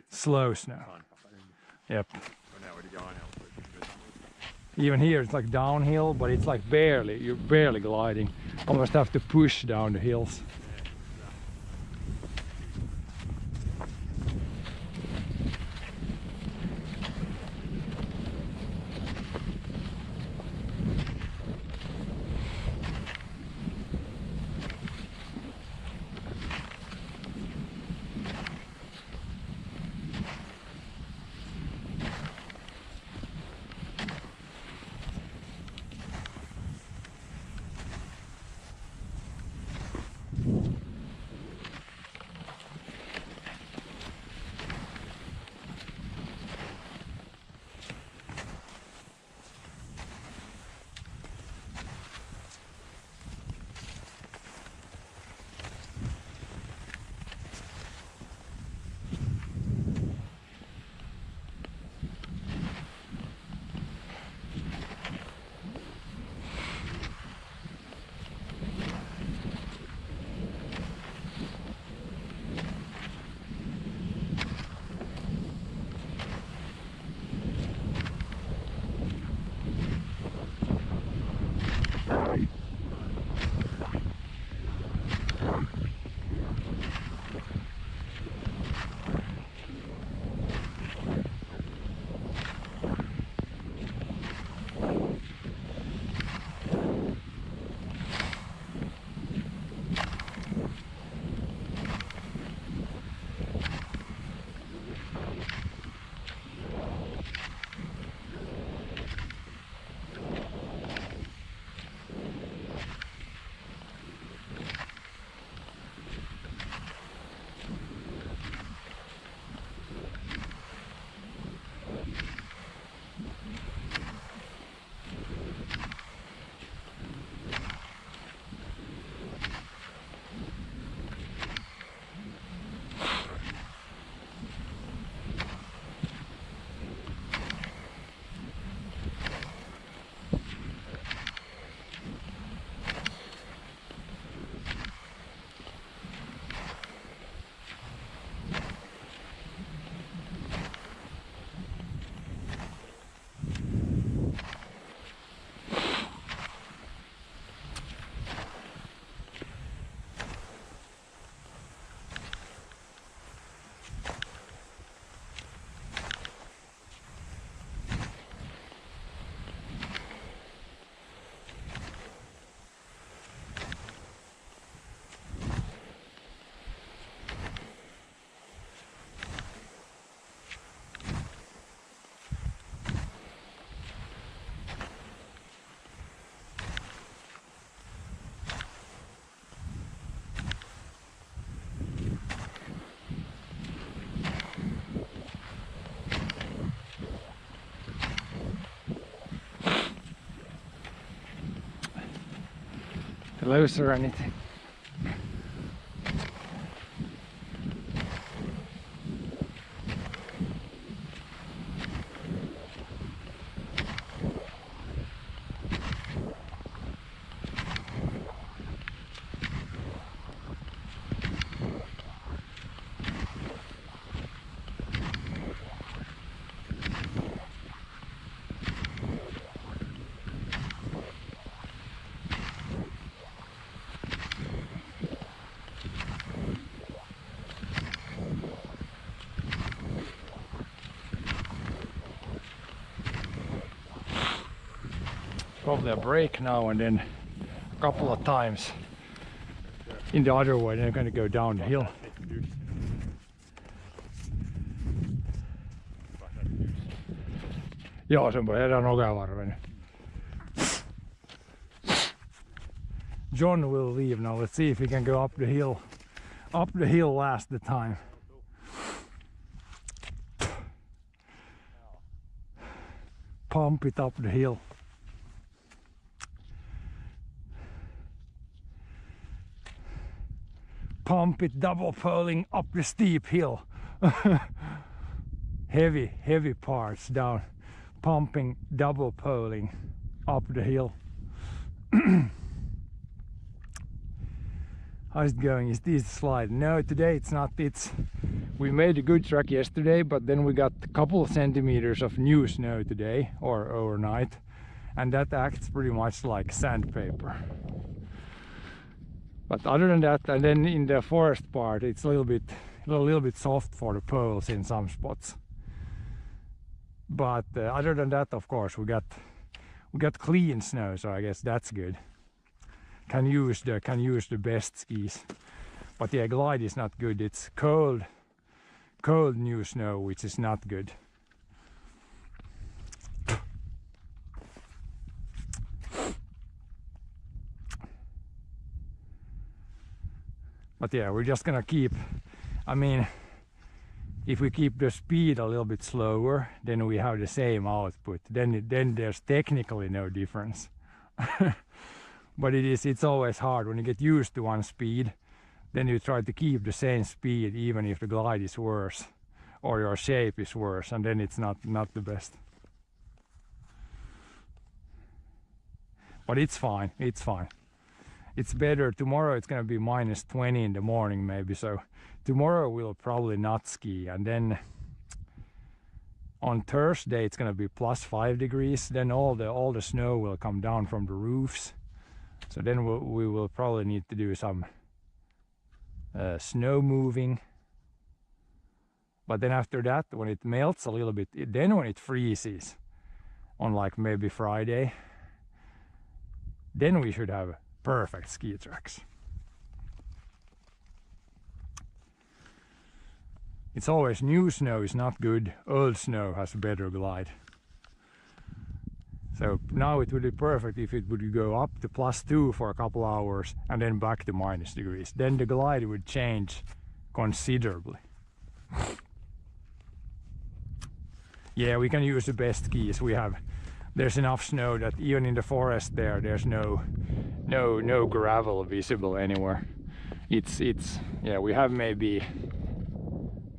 Slow snow. Yep. Even here it's like downhill, but it's like you're barely gliding. Almost have to push down the hills. close or anything. Probably a break now and then a couple of times in the other way, then I'm going to go down the hill. Joo, sen voi jäädä nokavarven. John will leave now. Let's see if he can go up the hill. Up the hill last the time. Pump it up the hill. Pump it double poling up the steep hill. heavy parts down. Pumping double poling up the hill. How's it going? Is this slide? No, today it's not. We made a good track yesterday, but then we got a couple of centimeters of new snow today or overnight, and that acts pretty much like sandpaper. But other than that, and then in the forest part, it's a little bit soft for the poles in some spots. But other than that, of course, we got clean snow, so I guess that's good. Can use the best skis. But yeah, glide is not good. It's cold new snow, which is not good. But yeah, we're just gonna keep, I mean, if we keep the speed a little bit slower, then we have the same output. Then there's technically no difference. But it's always hard when you get used to one speed, then you try to keep the same speed even if the glide is worse or your shape is worse, and then it's not the best. But it's fine, it's fine. It's better. Tomorrow it's gonna be -20 in the morning maybe, so tomorrow we'll probably not ski, and then on Thursday it's gonna be +5 degrees. Then all the snow will come down from the roofs, so then we will probably need to do some snow moving. But then after that, when it melts a little bit, then when it freezes on like maybe Friday, then we should have perfect ski tracks. It's always new snow is not good, old snow has a better glide. So now it would be perfect if it would go up to +2 for a couple hours and then back to -degrees. Then the glide would change considerably. Yeah, we can use the best skis we have. There's enough snow that even in the forest there's no gravel visible anywhere. It's yeah, we have maybe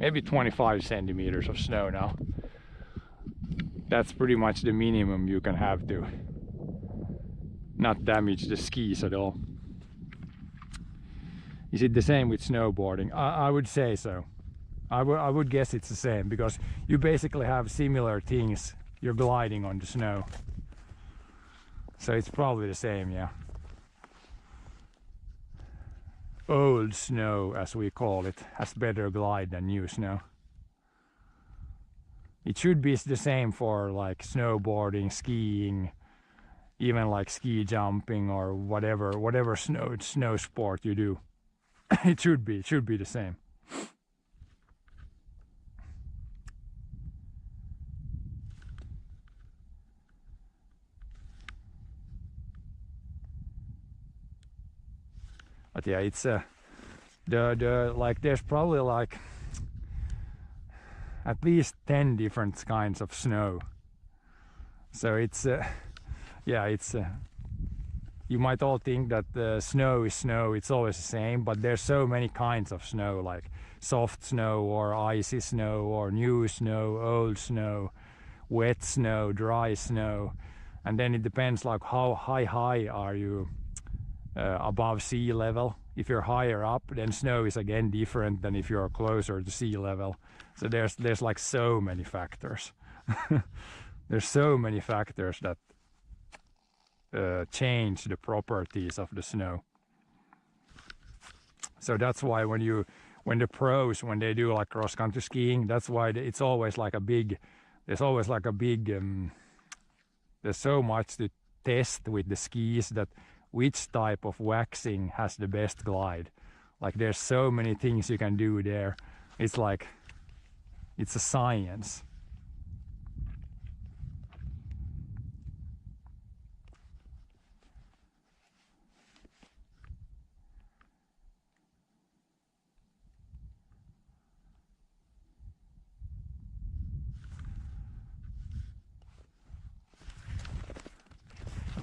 25 centimeters of snow now. That's pretty much the minimum you can have to not damage the skis at all. Is it the same with snowboarding? I would say so. I would guess it's the same, because you basically have similar things. You're gliding on the snow, so it's probably the same, yeah. Old snow, as we call it, has better glide than new snow. It should be the same for like snowboarding, skiing, even like ski jumping or whatever snow sport you do. It should be the same. But yeah, it's like there's probably like at least 10 different kinds of snow. So it's yeah, it's you might all think that the snow is snow, it's always the same, but there's so many kinds of snow, like soft snow or icy snow or new snow, old snow, wet snow, dry snow. And then it depends like how high are you above sea level. If you're higher up, then snow is again different than if you're closer to sea level. So there's like so many factors. There's so many factors that change the properties of the snow. So that's why when the pros, when they do like cross country skiing, that's why it's always like a big, there's so much to test with the skis, that which type of waxing has the best glide. Like there's so many things you can do there. It's like, it's a science.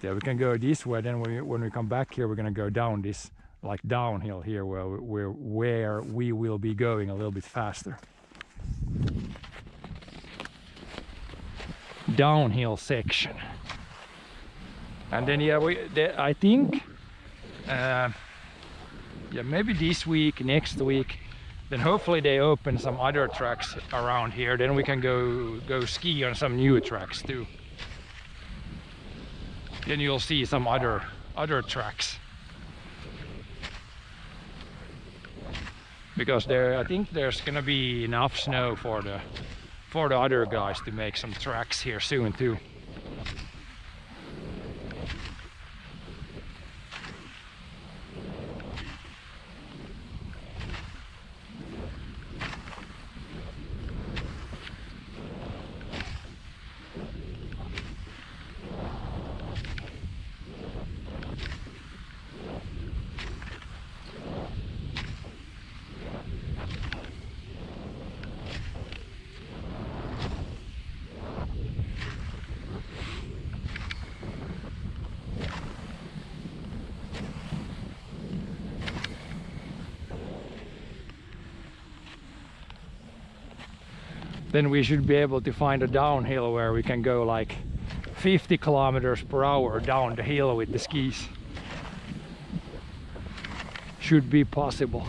Yeah, we can go this way. Then when we come back here, we're gonna go down this, like downhill here, where we will be going a little bit faster. Downhill section. And then yeah, I think yeah, maybe this week, next week, then hopefully they open some other tracks around here. Then we can go ski on some new tracks too. Then you'll see some other tracks, because I think there's gonna be enough snow for the other guys to make some tracks here soon too. Then we should be able to find a downhill where we can go like 50 kilometers per hour down the hill with the skis. Should be possible.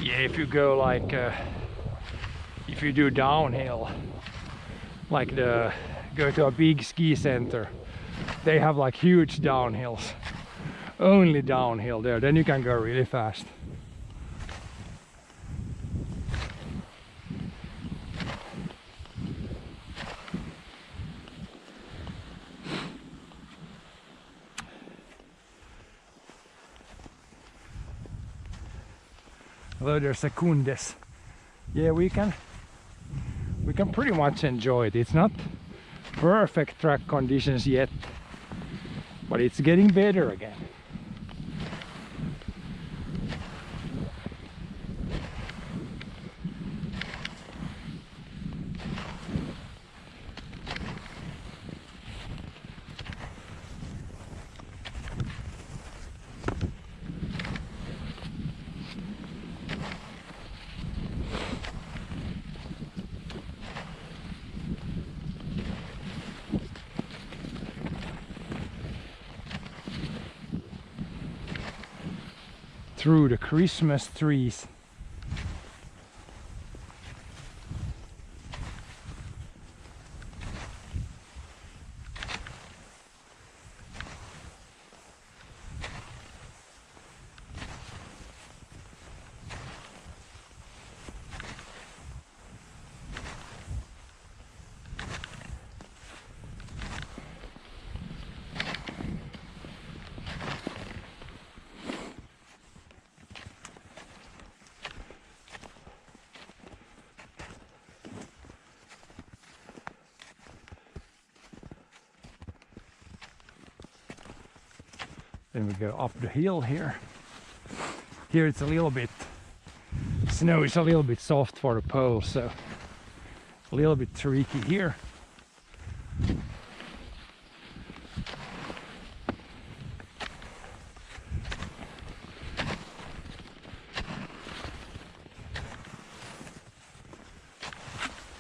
Yeah, if you go like, if you do downhill, like go to a big ski center, they have like huge downhills, only downhill there, then you can go really fast. Although there's Secundes, yeah, we can pretty much enjoy it. It's not perfect track conditions yet, but it's getting better again. through the Christmas trees. Then we go up the hill here. Here it's a little bit, snow is a little bit soft for the poles, so a little bit tricky here.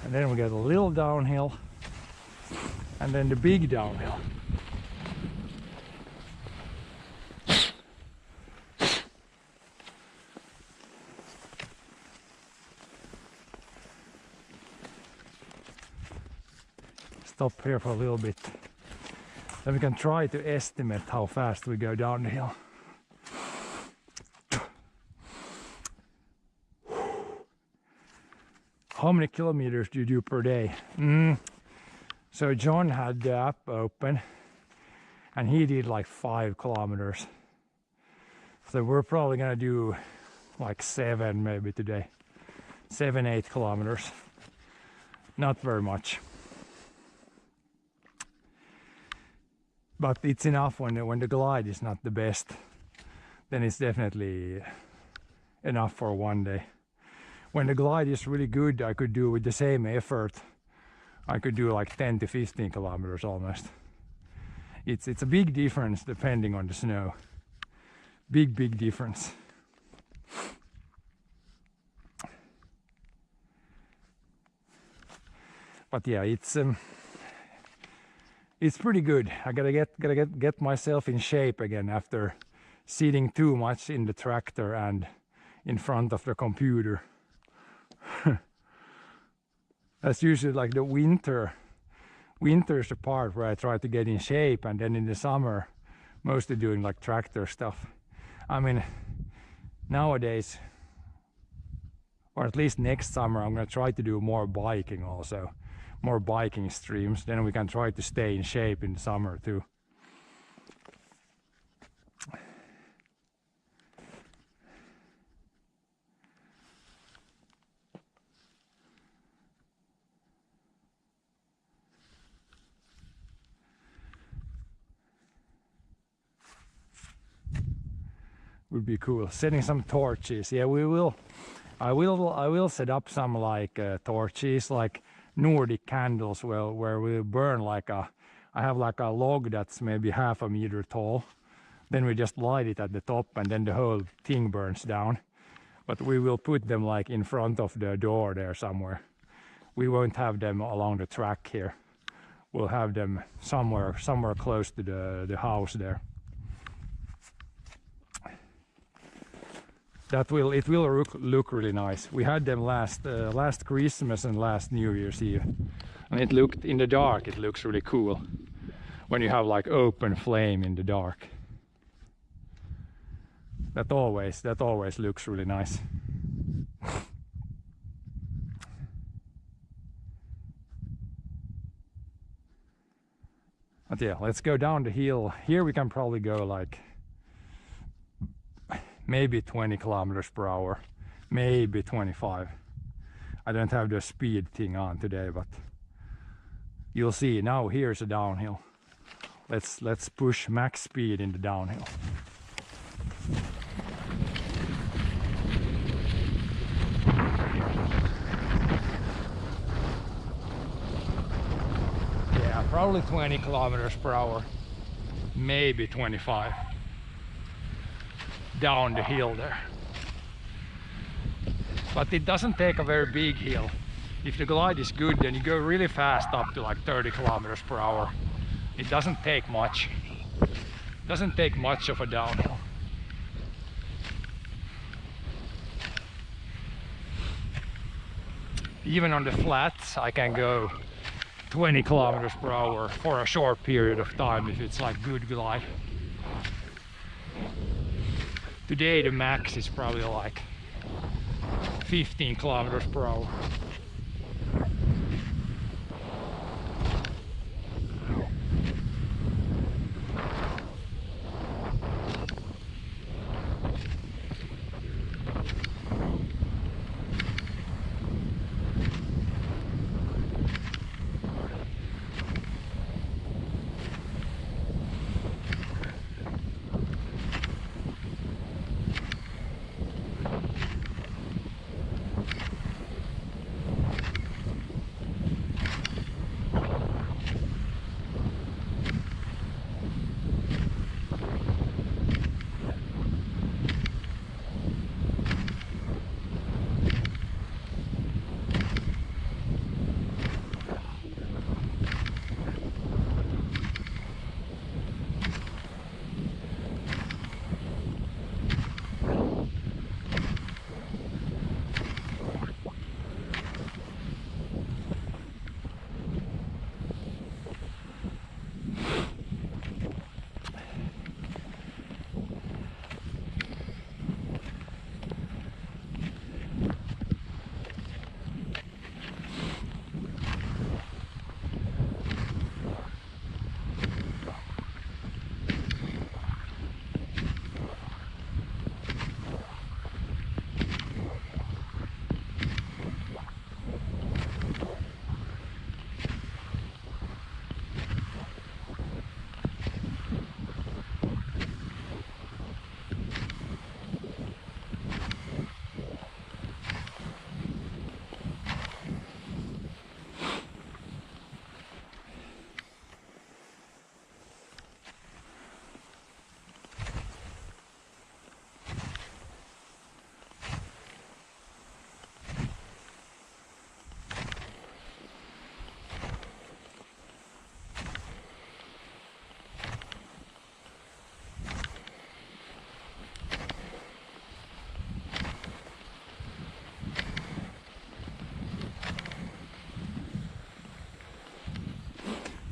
And then we got a little downhill and then the big downhill. Stop here for a little bit. Then we can try to estimate how fast we go down the hill. How many kilometers do you do per day? So John had the app open and he did like 5 kilometers. So we're probably gonna do like 7 maybe today. 7-8 kilometers. Not very much. But it's enough when the glide is not the best. Then it's definitely enough for one day. When the glide is really good, I could do with the same effort. I could do like 10 to 15 kilometers almost. It's a big difference depending on the snow. Big difference. But yeah, it's pretty good. I gotta get myself in shape again after sitting too much in the tractor and in front of the computer. That's usually like the winter. Winter is the part where I try to get in shape, and then in the summer, mostly doing like tractor stuff. I mean, nowadays, or at least next summer, I'm gonna try to do more biking also. More biking streams, then we can try to stay in shape in the summer too. Would be cool. Setting some torches. Yeah, we will. I will set up some like torches, like Nordic candles, where we burn like I have like a log that's maybe 1/2 meter tall. Then we just light it at the top and then the whole thing burns down. But we will put them like in front of the door there somewhere. We won't have them along the track here. We'll have them somewhere close to the house there. It will look really nice. We had them last Christmas and last New Year's Eve, and it looked in the dark. It looks really cool when you have like open flame in the dark. That always looks really nice. But yeah, let's go down the hill. Here we can probably go like maybe 20 kilometers per hour, maybe 25. I don't have the speed thing on today, but you'll see. Now here's a downhill. Let's push max speed in the downhill. Yeah, probably 20 kilometers per hour, maybe 25. Down the hill there. But it doesn't take a very big hill. If the glide is good, then you go really fast up to like 30 kilometers per hour. It doesn't take much. Doesn't take much of a downhill. even on the flats I can go 20 kilometers per hour for a short period of time if it's like good glide. Today the max is probably like 15 kilometers per hour.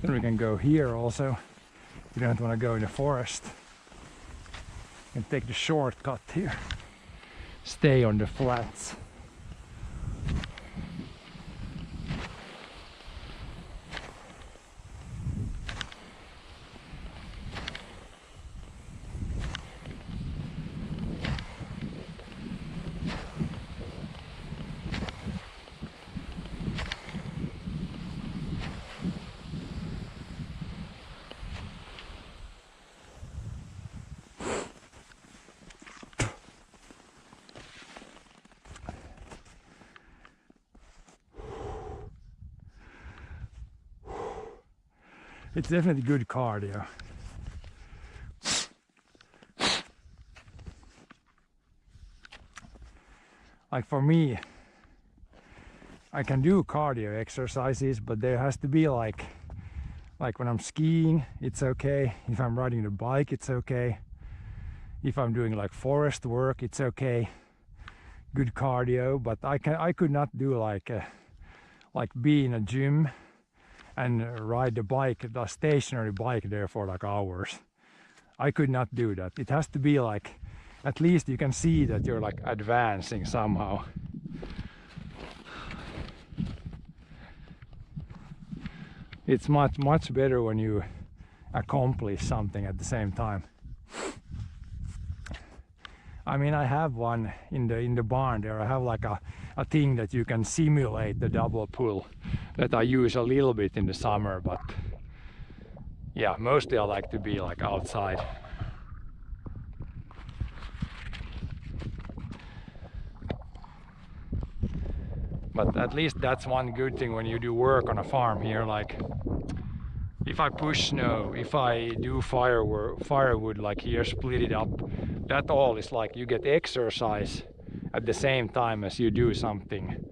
Then we can go here also. You don't want to go in the forest. You can take the shortcut here. Stay on the flats. It's definitely good cardio. Like for me, I can do cardio exercises, but there has to be like when I'm skiing, it's okay. If I'm riding the bike, it's okay. If I'm doing like forest work, it's okay. Good cardio, but I could not do like be in a gym and ride the bike, the stationary bike there for like hours. I could not do that. It has to be like, at least you can see that you're like advancing somehow. It's much better when you accomplish something at the same time. I mean, I have one in the barn there. I have like a thing that you can simulate the double pull that I use a little bit in the summer, but yeah, mostly I like to be like outside. But at least that's one good thing when you do work on a farm here. Like if I push snow, if I do firewood like here, split it up, that all is like you get exercise at the same time as you do something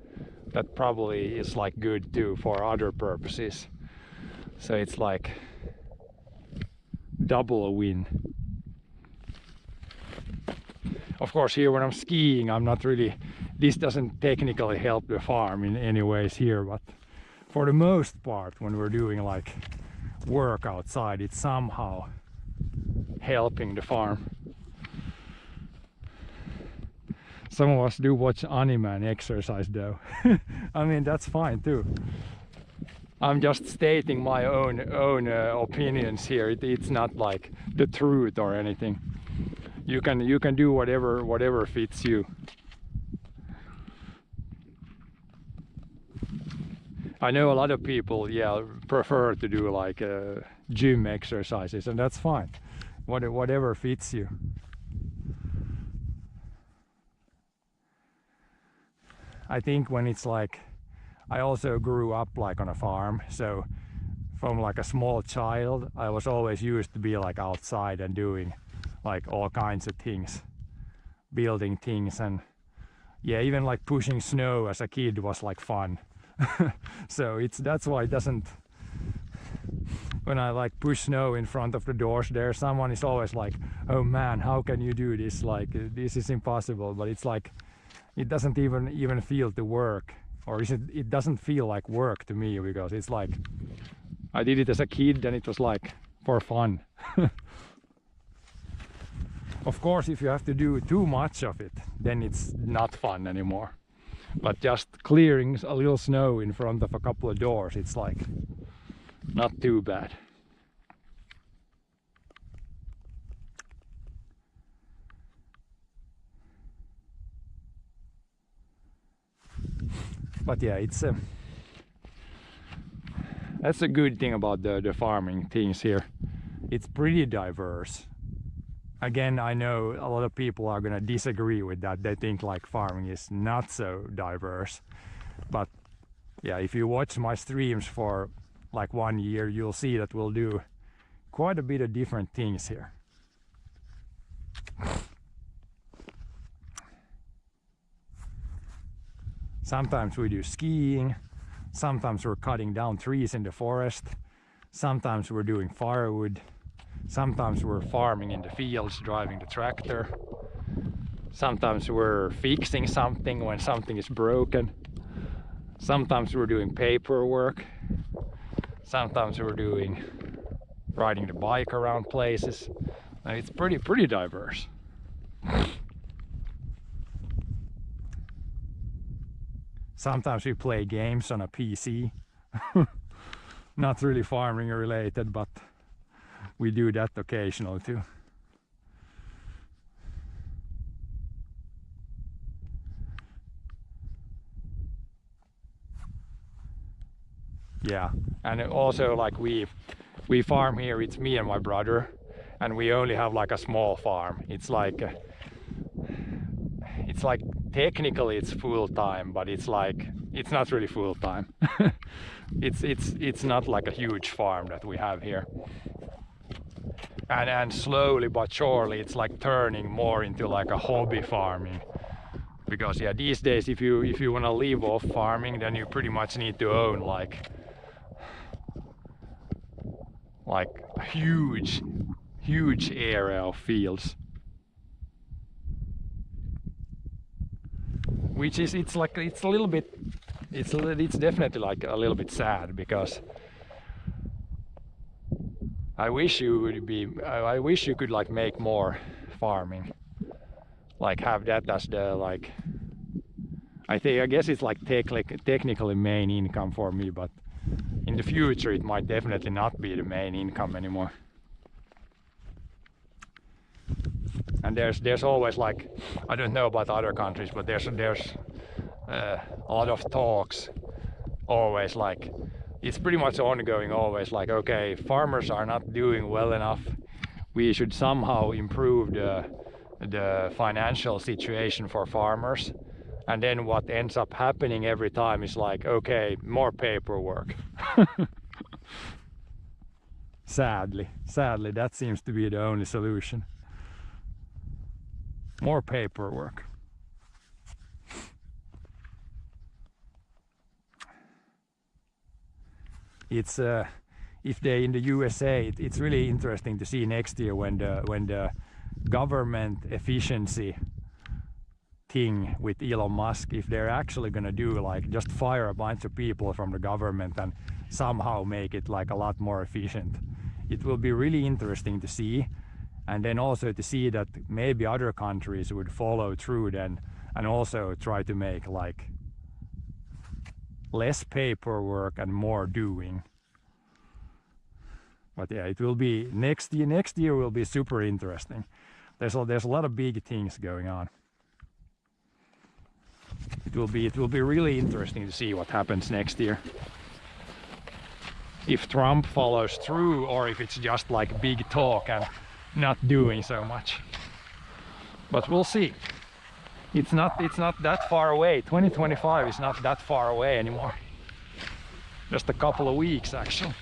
that probably is like good too for other purposes. So it's like double a win. Of course here when I'm skiing I'm not really this doesn't technically help the farm in any ways here, but for the most part, when we're doing like work outside, it's somehow helping the farm. Some of us do watch anime and exercise though. I mean, that's fine too. I'm just stating my own opinions here. It's not like the truth or anything. You can do whatever fits you. I know a lot of people, yeah, prefer to do like gym exercises, and that's fine. Whatever fits you. I think when it's like, I also grew up like on a farm, so from like a small child, I was always used to be like outside and doing like all kinds of things, building things, and yeah, even like pushing snow as a kid was like fun. So that's why it doesn't, when I like push snow in front of the doors there, someone is always like, oh man, how can you do this, like this is impossible. But it's like, it doesn't even feel to work, or it doesn't feel like work to me, because it's like I did it as a kid and it was like for fun. Of course, if you have to do too much of it, then it's not fun anymore. But just clearing a little snow in front of a couple of doors, it's like not too bad. But yeah, it's that's a good thing about the farming things here. It's pretty diverse. Again, I know a lot of people are gonna disagree with that. They think like farming is not so diverse. But yeah, if you watch my streams for like 1 year, you'll see that we'll do quite a bit of different things here. Sometimes we do skiing, sometimes we're cutting down trees in the forest, sometimes we're doing firewood, sometimes we're farming in the fields, driving the tractor, sometimes we're fixing something when something is broken, sometimes we're doing paperwork, sometimes we're doing riding the bike around places. And it's pretty diverse. Sometimes we play games on a PC. Not really farming related, but we do that occasionally too. Yeah, and also like we farm here, it's me and my brother, and we only have like a small farm. It's like technically it's full time, but it's like it's not really full time. it's not like a huge farm that we have here. And slowly but surely it's like turning more into like a hobby farming. Because yeah, these days if you want to live off farming, then you pretty much need to own like a huge area of fields. Which is, it's definitely like a little bit sad, because I wish you could like make more farming, like have that as the like, I guess it's like technically main income for me, but in the future it might definitely not be the main income anymore. And there's always like, I don't know about other countries, but there's a lot of talks always, like it's pretty much ongoing always, like okay, farmers are not doing well enough, we should somehow improve the financial situation for farmers. And then what ends up happening every time is like, okay, more paperwork. Sadly that seems to be the only solution. More paperwork. It's if they in the USA, it's really interesting to see next year when the government efficiency thing with Elon Musk if they're actually gonna do like just fire a bunch of people from the government and somehow make it like a lot more efficient. It will be really interesting to see, and then also to see that maybe other countries would follow through then and also try to make like less paperwork and more doing. But yeah, it will be next year will be super interesting. There's a lot of big things going on. It will be really interesting to see what happens next year. If Trump follows through or if it's just like big talk and not doing so much. But we'll see. It's not that far away. 2025 is not that far away anymore. Just a couple of weeks actually.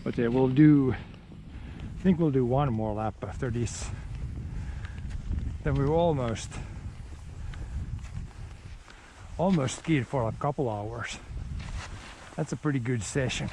But yeah, I think we'll do one more lap after this. Then we almost skied for a couple hours. That's a pretty good session.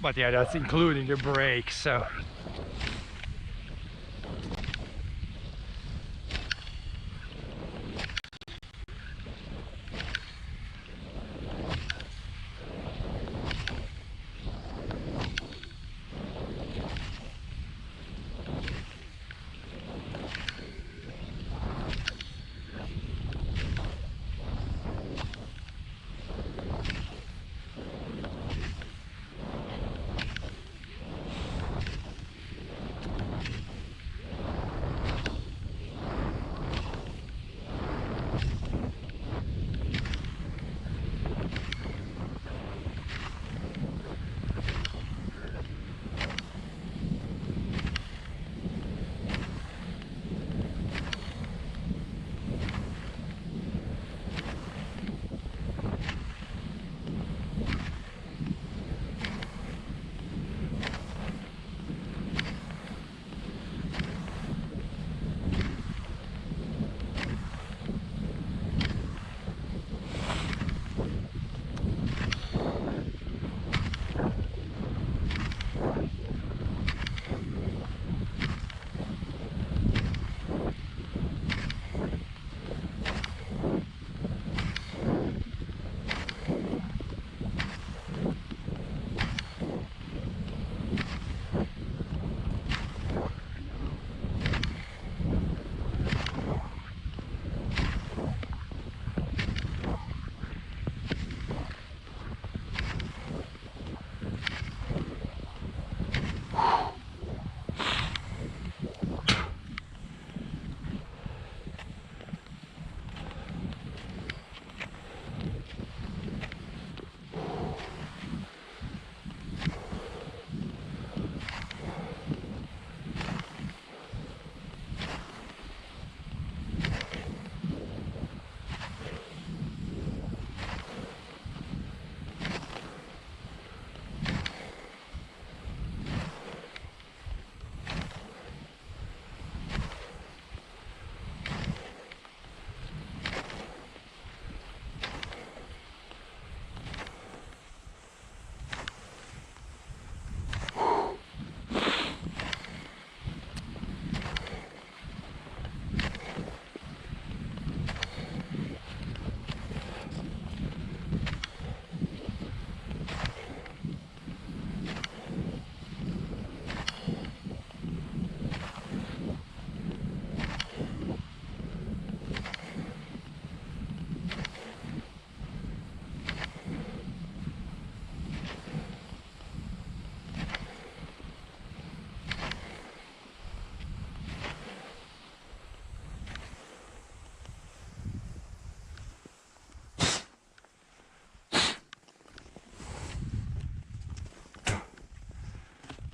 But yeah, that's including the brakes, so.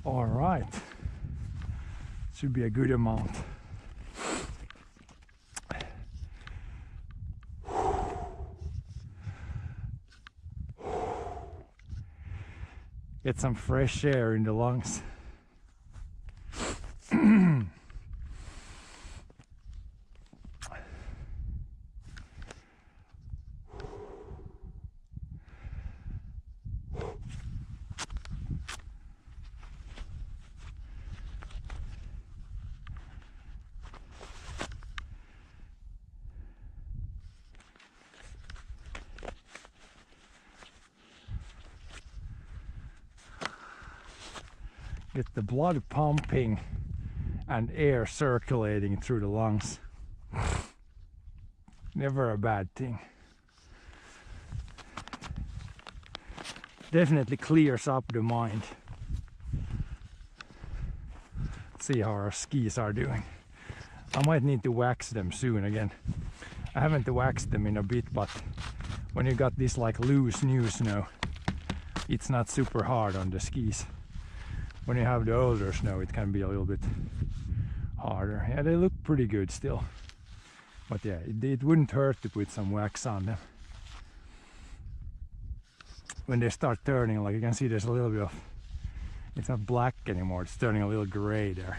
All right, should be a good amount. Get some fresh air in the lungs. Get the blood pumping and air circulating through the lungs. Never a bad thing. Definitely clears up the mind. See how our skis are doing. I might need to wax them soon again. I haven't waxed them in a bit, but when you got this like loose new snow, it's not super hard on the skis. When you have the older snow, it can be a little bit harder. Yeah, they look pretty good still. But yeah, it wouldn't hurt to put some wax on them. When they start turning, like you can see there's a little bit of, it's not black anymore, it's turning a little gray there.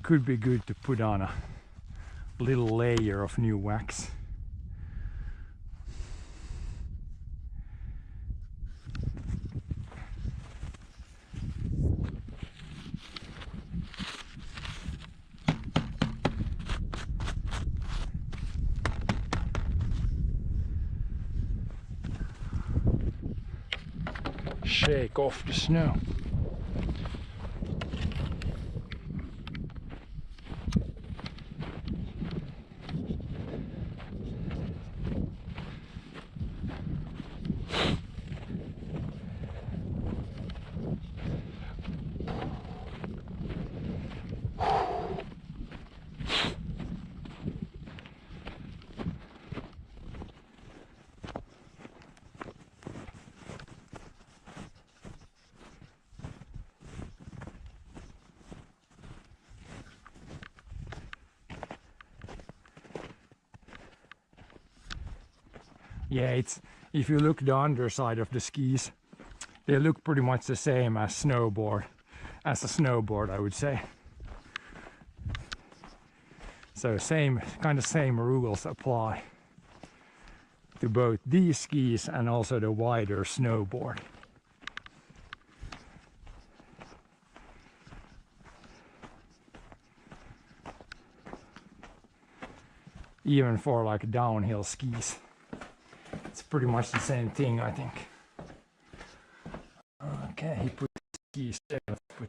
Could be good to put on a little layer of new wax. Shake off the snow. Yeah, it's, if you look the underside of the skis, they look pretty much the same as a snowboard, I would say. So kind of same rules apply to both these skis and also the wider snowboard. Even for like downhill skis. It's pretty much the same thing, I think. Okay, he put the skis there. Let's put.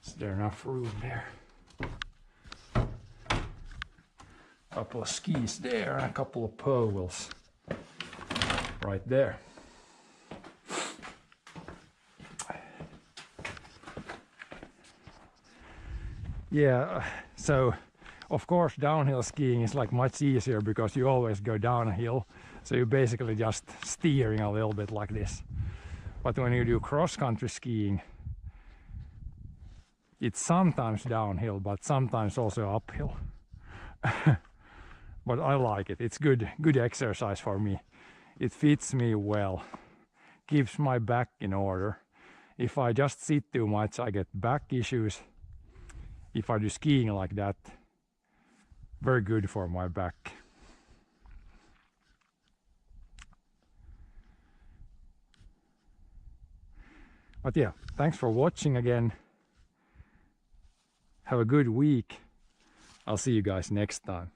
Is there enough room there? A couple of skis there and a couple of poles right there. Yeah, so of course downhill skiing is like much easier because you always go downhill, so you're basically just steering a little bit like this. But when you do cross-country skiing, it's sometimes downhill but sometimes also uphill. But I like it. It's good exercise for me. It fits me well, keeps my back in order. If I just sit too much, I get back issues. If I do skiing like that, very good for my back. But yeah, thanks for watching again. Have a good week. I'll see you guys next time.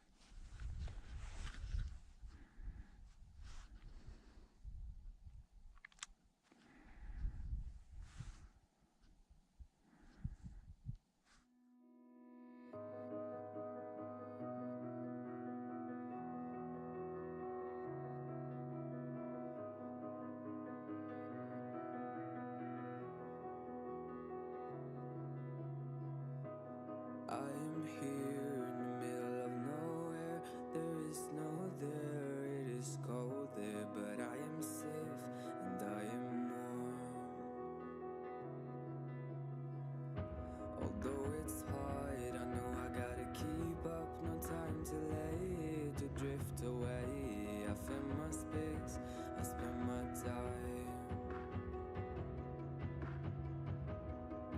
I am here in the middle of nowhere. There is no there, it is cold there, but I am safe and I am Though it's hard, I know I gotta keep up. No time to late to drift away. I fill my space, I spend my time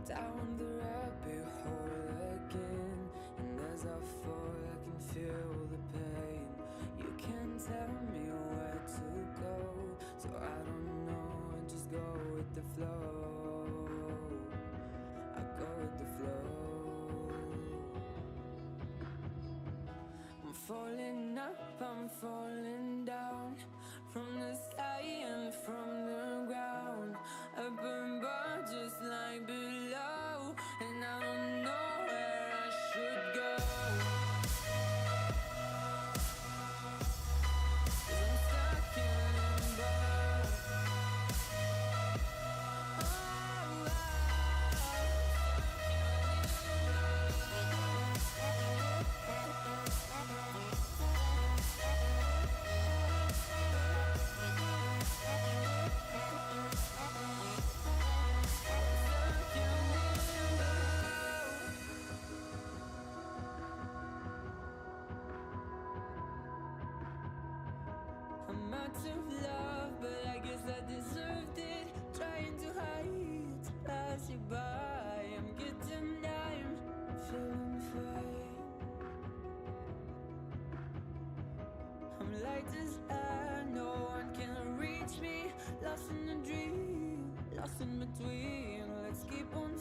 down the rabbit hole again. And as I fall, I can feel the pain. You can't tell me where to go, so I don't know, I just go with the flow. I go with the flow. I'm falling up, I'm falling down, from the sky and from the ground. Up above just like below, and I don't know where I should go. 'Cause I'm stuck in limbo. I'm out of love, but I guess I deserved it. Trying to hide, to pass you by. I'm getting down, feeling fine. I'm light as air, no one can reach me. Lost in a dream, lost in between. Let's keep on